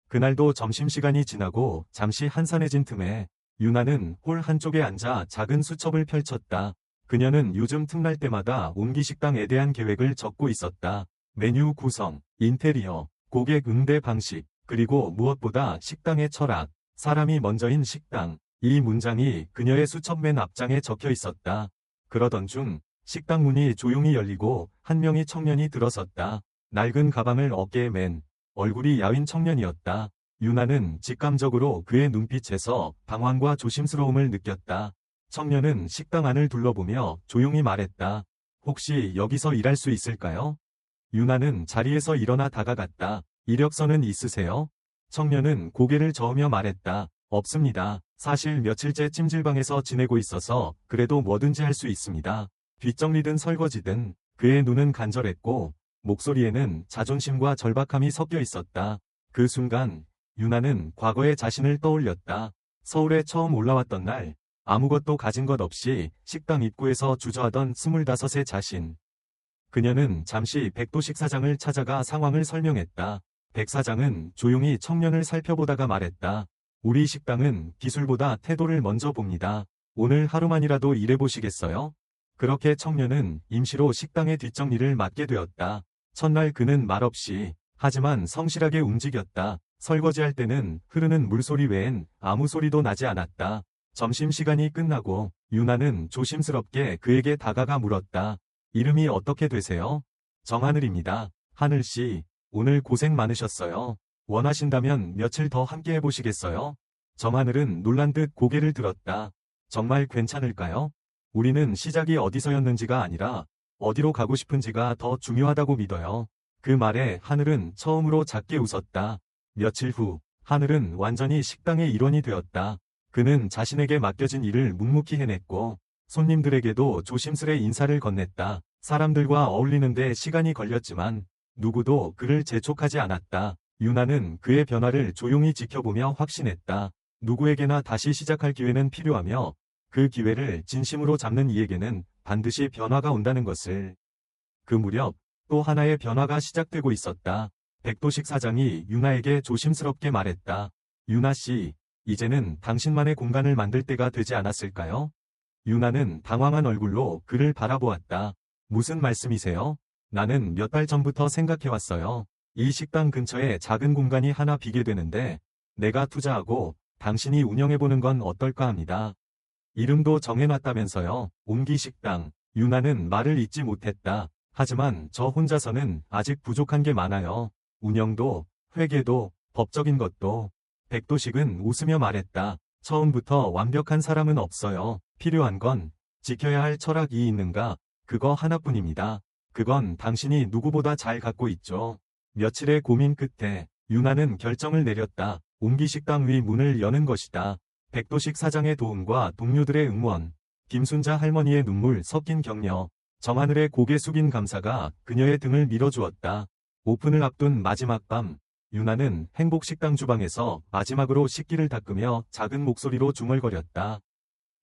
그날도 점심시간이 지나고 잠시 한산해진 틈에 유나는 홀 한쪽에 앉아 작은 수첩을 펼쳤다. 그녀는 요즘 틈날 때마다 옹기식당에 대한 계획을 적고 있었다. 메뉴 구성, 인테리어, 고객 응대 방식, 그리고 무엇보다 식당의 철학, 사람이 먼저인 식당. 이 문장이 그녀의 수첩 맨 앞장에 적혀 있었다. 그러던 중 식당 문이 조용히 열리고 한 명의 청년이 들어섰다. 낡은 가방을 어깨에 맨 얼굴이 야윈 청년이었다. 유나는 직감적으로 그의 눈빛에서 방황과 조심스러움을 느꼈다. 청년은 식당 안을 둘러보며 조용히 말했다. 혹시 여기서 일할 수 있을까요? 유나는 자리에서 일어나 다가갔다. 이력서는 있으세요? 청년은 고개를 저으며 말했다. 없습니다. 사실 며칠째 찜질방에서 지내고 있어서 그래도 뭐든지 할 수 있습니다. 뒷정리든 설거지든. 그의 눈은 간절했고 목소리에는 자존심과 절박함이 섞여 있었다. 그 순간 유나는 과거의 자신을 떠올렸다. 서울에 처음 올라왔던 날 아무것도 가진 것 없이 식당 입구에서 주저하던 25의 자신. 그녀는 잠시 백도식 사장을 찾아가 상황을 설명했다. 백 사장은 조용히 청년을 살펴보다가 말했다. 우리 식당은 기술보다 태도를 먼저 봅니다. 오늘 하루만이라도 일해보시겠어요? 그렇게 청년은 임시로 식당의 뒷정리를 맡게 되었다. 첫날 그는 말없이 하지만 성실하게 움직였다. 설거지할 때는 흐르는 물소리 외엔 아무 소리도 나지 않았다. 점심시간이 끝나고 유나는 조심스럽게 그에게 다가가 물었다. 이름이 어떻게 되세요? 정하늘입니다. 하늘씨, 오늘 고생 많으셨어요. 원하신다면 며칠 더 함께 해보시겠어요? 정하늘은 놀란 듯 고개를 들었다. 정말 괜찮을까요? 우리는 시작이 어디서였는지가 아니라 어디로 가고 싶은지가 더 중요하다고 믿어요. 그 말에 하늘은 처음으로 작게 웃었다. 며칠 후 하늘은 완전히 식당의 일원이 되었다. 그는 자신에게 맡겨진 일을 묵묵히 해냈고 손님들에게도 조심스레 인사를 건넸다. 사람들과 어울리는 데 시간이 걸렸지만 누구도 그를 재촉하지 않았다. 유나는 그의 변화를 조용히 지켜보며 확신했다. 누구에게나 다시 시작할 기회는 필요하며 그 기회를 진심으로 잡는 이에게는 반드시 변화가 온다는 것을. 그 무렵 또 하나의 변화가 시작되고 있었다. 백도식 사장이 유나에게 조심스럽게 말했다. 유나씨, 이제는 당신만의 공간을 만들 때가 되지 않았을까요? 유나는 당황한 얼굴로 그를 바라보았다. 무슨 말씀이세요? 나는 몇 달 전부터 생각해왔어요. 이 식당 근처에 작은 공간이 하나 비게 되는데 내가 투자하고 당신이 운영해보는 건 어떨까 합니다. 이름도 정해놨다면서요. 옹기식당. 유나는 말을 잇지 못했다. 하지만 저 혼자서는 아직 부족한 게 많아요. 운영도, 회계도, 법적인 것도. 백도식은 웃으며 말했다. 처음부터 완벽한 사람은 없어요. 필요한 건 지켜야 할 철학이 있는가? 그거 하나뿐입니다. 그건 당신이 누구보다 잘 갖고 있죠. 며칠의 고민 끝에 유나는 결정을 내렸다. 옹기식당 위 문을 여는 것이다. 백도식 사장의 도움과 동료들의 응원, 김순자 할머니의 눈물 섞인 격려, 정하늘의 고개 숙인 감사가 그녀의 등을 밀어주었다. 오픈을 앞둔 마지막 밤, 유나는 행복식당 주방에서 마지막으로 식기를 닦으며 작은 목소리로 중얼거렸다.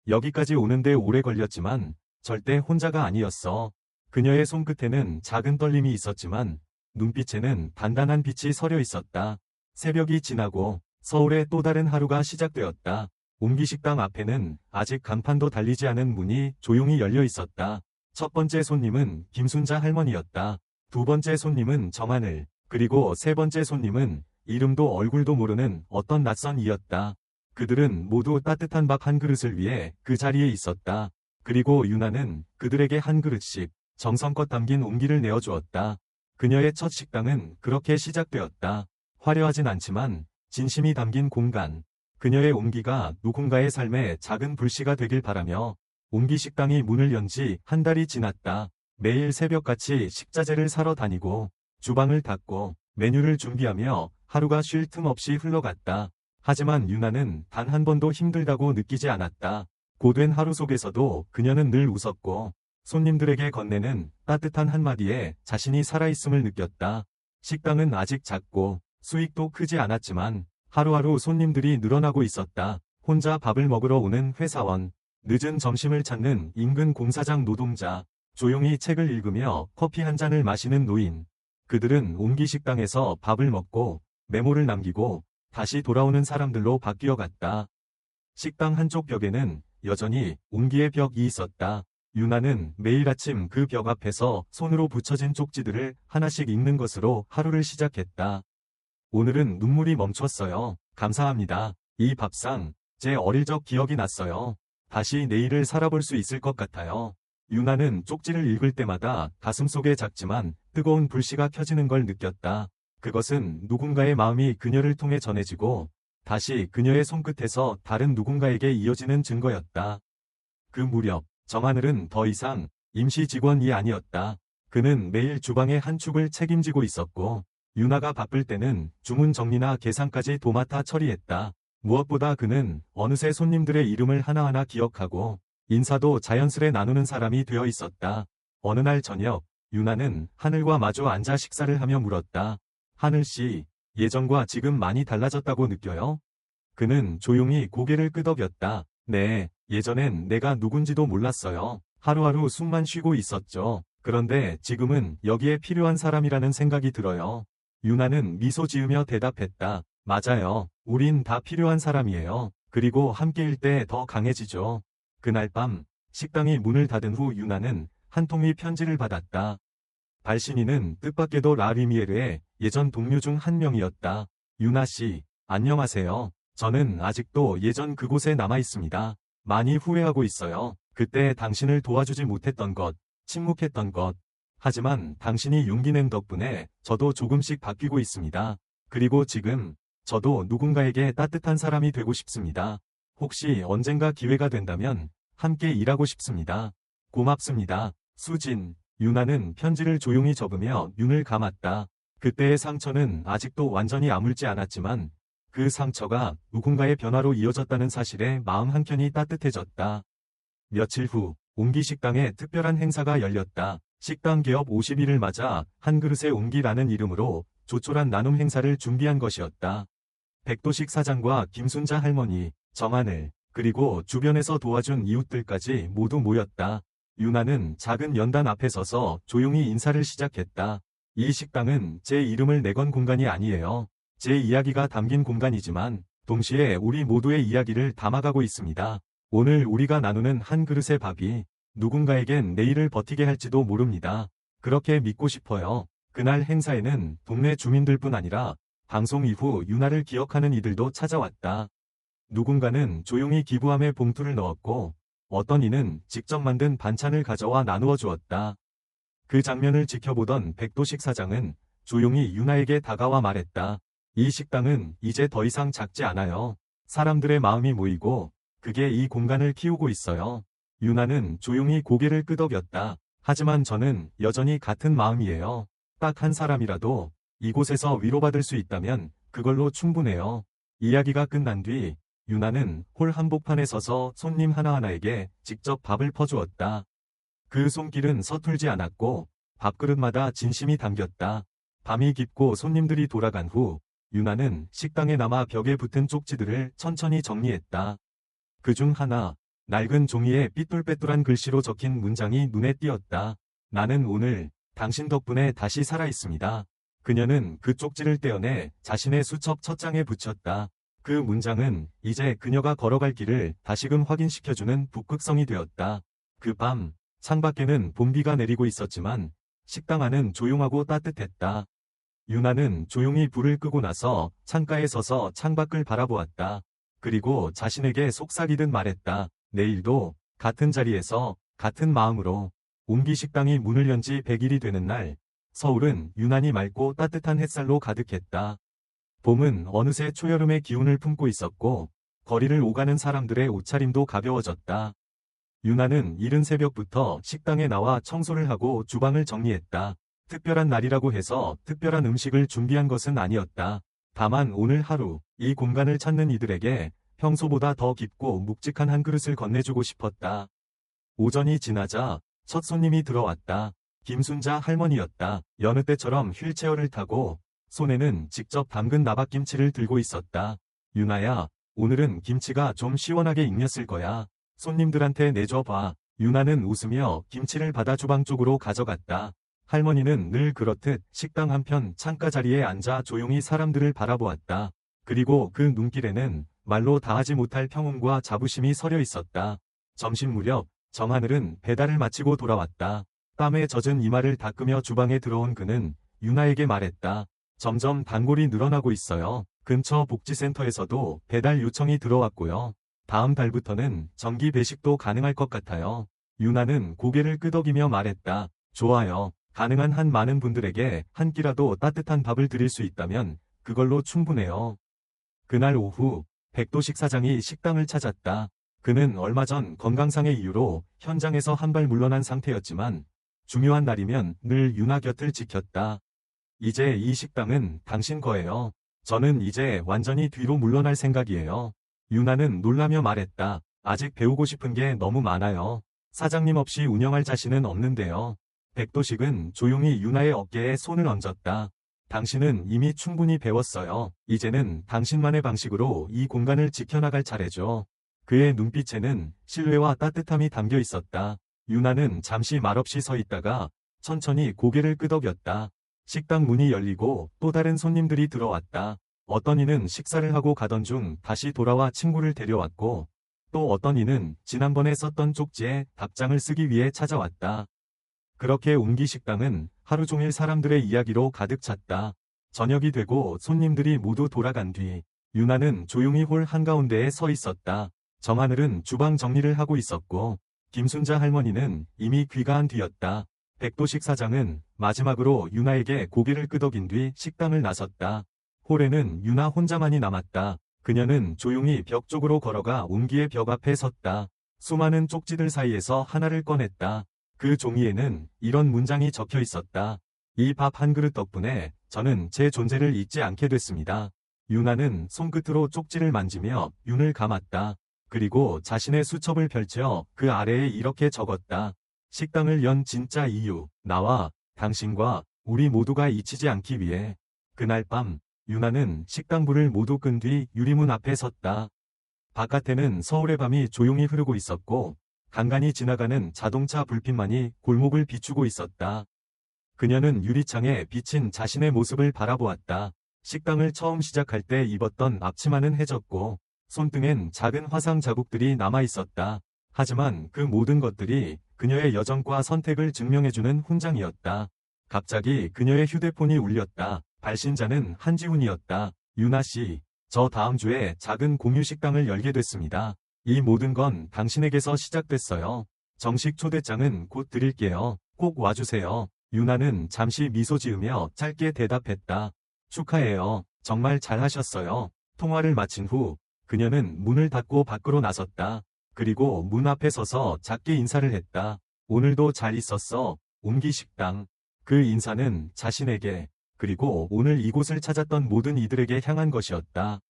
여기까지 오는데 오래 걸렸지만 절대 혼자가 아니었어. 그녀의 손끝에는 작은 떨림이 있었지만 눈빛에는 단단한 빛이 서려 있었다. 새벽이 지나고 서울의 또 다른 하루가 시작되었다. 옹기식당 앞에는 아직 간판도 달리지 않은 문이 조용히 열려 있었다. 첫 번째 손님은 김순자 할머니였다. 두 번째 손님은 정하늘, 그리고 세 번째 손님은 이름도 얼굴도 모르는 어떤 낯선 이였다. 그들은 모두 따뜻한 밥 한 그릇을 위해 그 자리에 있었다. 그리고 유나는 그들에게 한 그릇씩 정성껏 담긴 온기를 내어주었다. 그녀의 첫 식당은 그렇게 시작되었다. 화려하진 않지만 진심이 담긴 공간. 그녀의 온기가 누군가의 삶에 작은 불씨가 되길 바라며 온기 식당이 문을 연 지 한 달이 지났다. 매일 새벽같이 식자재를 사러 다니고 주방을 닦고 메뉴를 준비하며 하루가 쉴 틈 없이 흘러갔다. 하지만 유나는 단 한 번도 힘들다고 느끼지 않았다. 고된 하루 속에서도 그녀는 늘 웃었고 손님들에게 건네는 따뜻한 한마디에 자신이 살아있음을 느꼈다. 식당은 아직 작고 수익도 크지 않았지만 하루하루 손님들이 늘어나고 있었다. 혼자 밥을 먹으러 오는 회사원, 늦은 점심을 찾는 인근 공사장 노동자, 조용히 책을 읽으며 커피 한 잔을 마시는 노인. 그들은 온기 식당에서 밥을 먹고 메모를 남기고 다시 돌아오는 사람들로 바뀌어갔다. 식당 한쪽 벽에는 여전히 온기의 벽이 있었다. 유나는 매일 아침 그 벽 앞에서 손으로 붙여진 쪽지들을 하나씩 읽는 것으로 하루를 시작했다. 오늘은 눈물이 멈췄어요. 감사합니다. 이 밥상, 제 어릴 적 기억이 났어요. 다시 내일을 살아볼 수 있을 것 같아요. 유나는 쪽지를 읽을 때마다 가슴속에 작지만 뜨거운 불씨가 켜지는 걸 느꼈다. 그것은 누군가의 마음이 그녀를 통해 전해지고 다시 그녀의 손끝에서 다른 누군가에게 이어지는 증거였다. 그 무렵 정하늘은 더 이상 임시 직원이 아니었다. 그는 매일 주방의 한 축을 책임지고 있었고 유나가 바쁠 때는 주문 정리나 계산까지 도맡아 처리했다. 무엇보다 그는 어느새 손님들의 이름을 하나하나 기억하고 인사도 자연스레 나누는 사람이 되어 있었다. 어느 날 저녁 유나는 하늘과 마주 앉아 식사를 하며 물었다. 하늘 씨, 예전과 지금 많이 달라졌다고 느껴요? 그는 조용히 고개를 끄덕였다. 네, 예전엔 내가 누군지도 몰랐어요. 하루하루 숨만 쉬고 있었죠. 그런데 지금은 여기에 필요한 사람이라는 생각이 들어요. 유나는 미소 지으며 대답했다. 맞아요. 우린 다 필요한 사람이에요. 그리고 함께일 때 더 강해지죠. 그날 밤 식당이 문을 닫은 후 유나는 한 통의 편지를 받았다. 발신인은 뜻밖에도 라리미에르의 예전 동료 중 한 명이었다. 유나 씨, 안녕하세요. 저는 아직도 예전 그곳에 남아 있습니다. 많이 후회하고 있어요. 그때 당신을 도와주지 못했던 것, 침묵했던 것. 하지만 당신이 용기 낸 덕분에 저도 조금씩 바뀌고 있습니다. 그리고 지금 저도 누군가에게 따뜻한 사람이 되고 싶습니다. 혹시 언젠가 기회가 된다면 함께 일하고 싶습니다. 고맙습니다. 수진. 유나는 편지를 조용히 접으며 눈을 감았다. 그때의 상처는 아직도 완전히 아물지 않았지만 그 상처가 누군가의 변화로 이어졌다는 사실에 마음 한켠이 따뜻해졌다. 며칠 후 온기 식당에 특별한 행사가 열렸다. 식당 개업 50일을 맞아 한 그릇의 온기라는 이름으로 조촐한 나눔 행사를 준비한 것이었다. 백도식 사장과 김순자 할머니, 정하늘, 그리고 주변에서 도와준 이웃들까지 모두 모였다. 유나는 작은 연단 앞에 서서 조용히 인사를 시작했다. 이 식당은 제 이름을 내건 공간이 아니에요. 제 이야기가 담긴 공간이지만 동시에 우리 모두의 이야기를 담아가고 있습니다. 오늘 우리가 나누는 한 그릇의 밥이 누군가에겐 내일을 버티게 할지도 모릅니다. 그렇게 믿고 싶어요. 그날 행사에는 동네 주민들뿐 아니라 방송 이후 유나를 기억하는 이들도 찾아왔다. 누군가는 조용히 기부함에 봉투를 넣었고 어떤 이는 직접 만든 반찬을 가져와 나누어 주었다. 그 장면을 지켜보던 백도식 사장은 조용히 유나에게 다가와 말했다. 이 식당은 이제 더 이상 작지 않아요. 사람들의 마음이 모이고 그게 이 공간을 키우고 있어요. 유나는 조용히 고개를 끄덕였다. 하지만 저는 여전히 같은 마음이에요. 딱 한 사람이라도 이곳에서 위로받을 수 있다면 그걸로 충분해요. 이야기가 끝난 뒤 유나는 홀 한복판에 서서 손님 하나하나에게 직접 밥을 퍼주었다. 그 손길은 서툴지 않았고 밥그릇마다 진심이 담겼다. 밤이 깊고 손님들이 돌아간 후 유나는 식당에 남아 벽에 붙은 쪽지들을 천천히 정리했다. 그중 하나, 낡은 종이에 삐뚤빼뚤한 글씨로 적힌 문장이 눈에 띄었다. 나는 오늘 당신 덕분에 다시 살아있습니다. 그녀는 그 쪽지를 떼어내 자신의 수첩 첫 장에 붙였다. 그 문장은 이제 그녀가 걸어갈 길을 다시금 확인시켜주는 북극성이 되었다. 그 밤, 창밖에는 봄비가 내리고 있었지만 식당 안은 조용하고 따뜻했다. 유나는 조용히 불을 끄고 나서 창가에 서서 창밖을 바라보았다. 그리고 자신에게 속삭이듯 말했다. 내일도 같은 자리에서 같은 마음으로 옹기 식당이 문을 연 지 100일이 되는 날, 서울은 유난히 맑고 따뜻한 햇살로 가득했다. 봄은 어느새 초여름의 기운을 품고 있었고, 거리를 오가는 사람들의 옷차림도 가벼워졌다. 유나는 이른 새벽부터 식당에 나와 청소를 하고 주방을 정리했다. 특별한 날이라고 해서 특별한 음식을 준비한 것은 아니었다. 다만 오늘 하루, 이 공간을 찾는 이들에게 평소보다 더 깊고 묵직한 한 그릇을 건네주고 싶었다. 오전이 지나자 첫 손님이 들어왔다. 김순자 할머니였다. 여느 때처럼 휠체어를 타고 손에는 직접 담근 나박김치를 들고 있었다. 유나야, 오늘은 김치가 좀 시원하게 익었을 거야. 손님들한테 내줘봐. 유나는 웃으며 김치를 받아 주방 쪽으로 가져갔다. 할머니는 늘 그렇듯 식당 한편 창가 자리에 앉아 조용히 사람들을 바라보았다. 그리고 그 눈길에는 말로 다하지 못할 평온과 자부심이 서려 있었다. 점심 무렵 정하늘은 배달을 마치고 돌아왔다. 땀에 젖은 이마를 닦으며 주방에 들어온 그는 유나에게 말했다. 점점 단골이 늘어나고 있어요. 근처 복지센터에서도 배달 요청이 들어왔고요. 다음 달부터는 정기 배식도 가능할 것 같아요. 유나는 고개를 끄덕이며 말했다. 좋아요. 가능한 한 많은 분들에게 한 끼라도 따뜻한 밥을 드릴 수 있다면 그걸로 충분해요. 그날 오후 백도식 사장이 식당을 찾았다. 그는 얼마 전 건강상의 이유로 현장에서 한 발 물러난 상태였지만 중요한 날이면 늘 유나 곁을 지켰다. 이제 이 식당은 당신 거예요. 저는 이제 완전히 뒤로 물러날 생각이에요. 유나는 놀라며 말했다. 아직 배우고 싶은 게 너무 많아요. 사장님 없이 운영할 자신은 없는데요. 백도식은 조용히 유나의 어깨에 손을 얹었다. 당신은 이미 충분히 배웠어요. 이제는 당신만의 방식으로 이 공간을 지켜나갈 차례죠. 그의 눈빛에는 신뢰와 따뜻함이 담겨 있었다. 유나는 잠시 말없이 서 있다가 천천히 고개를 끄덕였다. 식당 문이 열리고 또 다른 손님들이 들어왔다. 어떤 이는 식사를 하고 가던 중 다시 돌아와 친구를 데려왔고, 또 어떤 이는 지난번에 썼던 쪽지에 답장을 쓰기 위해 찾아왔다. 그렇게 옹기 식당은 하루 종일 사람들의 이야기로 가득 찼다. 저녁이 되고 손님들이 모두 돌아간 뒤 유나는 조용히 홀 한가운데에 서 있었다. 정하늘은 주방 정리를 하고 있었고 김순자 할머니는 이미 귀가한 뒤였다. 백도식 사장은 마지막으로 유나에게 고개를 끄덕인 뒤 식당을 나섰다. 홀에는 유나 혼자만이 남았다. 그녀는 조용히 벽 쪽으로 걸어가 옹기의 벽 앞에 섰다. 수많은 쪽지들 사이에서 하나를 꺼냈다. 그 종이에는 이런 문장이 적혀 있었다. 이 밥 한 그릇 덕분에 저는 제 존재를 잊지 않게 됐습니다. 유나는 손끝으로 쪽지를 만지며 윤을 감았다. 그리고 자신의 수첩을 펼쳐 그 아래에 이렇게 적었다. 식당을 연 진짜 이유, 나와 당신과 우리 모두가 잊히지 않기 위해. 그날 밤 유나는 식당 불을 모두 끈 뒤 유리문 앞에 섰다. 바깥에는 서울의 밤이 조용히 흐르고 있었고 간간히 지나가는 자동차 불빛만이 골목을 비추고 있었다. 그녀는 유리창에 비친 자신의 모습을 바라보았다. 식당을 처음 시작할 때 입었던 앞치마는 해졌고 손등엔 작은 화상 자국들이 남아 있었다. 하지만 그 모든 것들이 그녀의 여정과 선택을 증명해주는 훈장이었다. 갑자기 그녀의 휴대폰이 울렸다. 발신자는 한지훈이었다. 유나 씨, 저 다음 주에 작은 공유 식당을 열게 됐습니다. 이 모든 건 당신에게서 시작됐어요. 정식 초대장은 곧 드릴게요. 꼭 와주세요. 유나는 잠시 미소 지으며 짧게 대답했다. 축하해요. 정말 잘하셨어요. 통화를 마친 후 그녀는 문을 닫고 밖으로 나섰다. 그리고 문 앞에 서서 작게 인사를 했다. 오늘도 잘 있었어. 옹기 식당. 그 인사는 자신에게 그리고 오늘 이곳을 찾았던 모든 이들에게 향한 것이었다.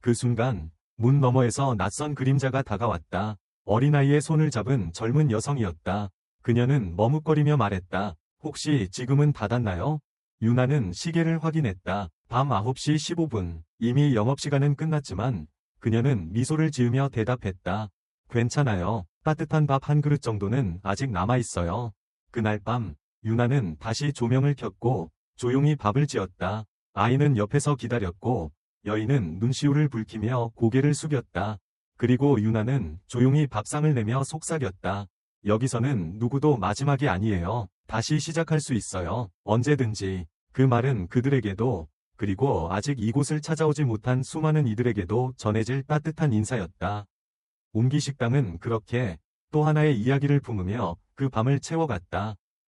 그 순간 문 너머에서 낯선 그림자가 다가왔다. 어린아이의 손을 잡은 젊은 여성이었다. 그녀는 머뭇거리며 말했다. 혹시 지금은 닫았나요? 유나는 시계를 확인했다. 밤 9시 15분. 이미 영업시간은 끝났지만 그녀는 미소를 지으며 대답했다. 괜찮아요. 따뜻한 밥 한 그릇 정도는 아직 남아있어요. 그날 밤 유나는 다시 조명을 켰고 조용히 밥을 지었다. 아이는 옆에서 기다렸고 여인은 눈시울을 붉히며 고개를 숙였다. 그리고 유나는 조용히 밥상을 내며 속삭였다. 여기서는 누구도 마지막이 아니에요. 다시 시작할 수 있어요. 언제든지. 그 말은 그들에게도 그리고 아직 이곳을 찾아오지 못한 수많은 이들에게도 전해질 따뜻한 인사였다. 옹기 식당은 그렇게 또 하나의 이야기를 품으며 그 밤을 채워갔다.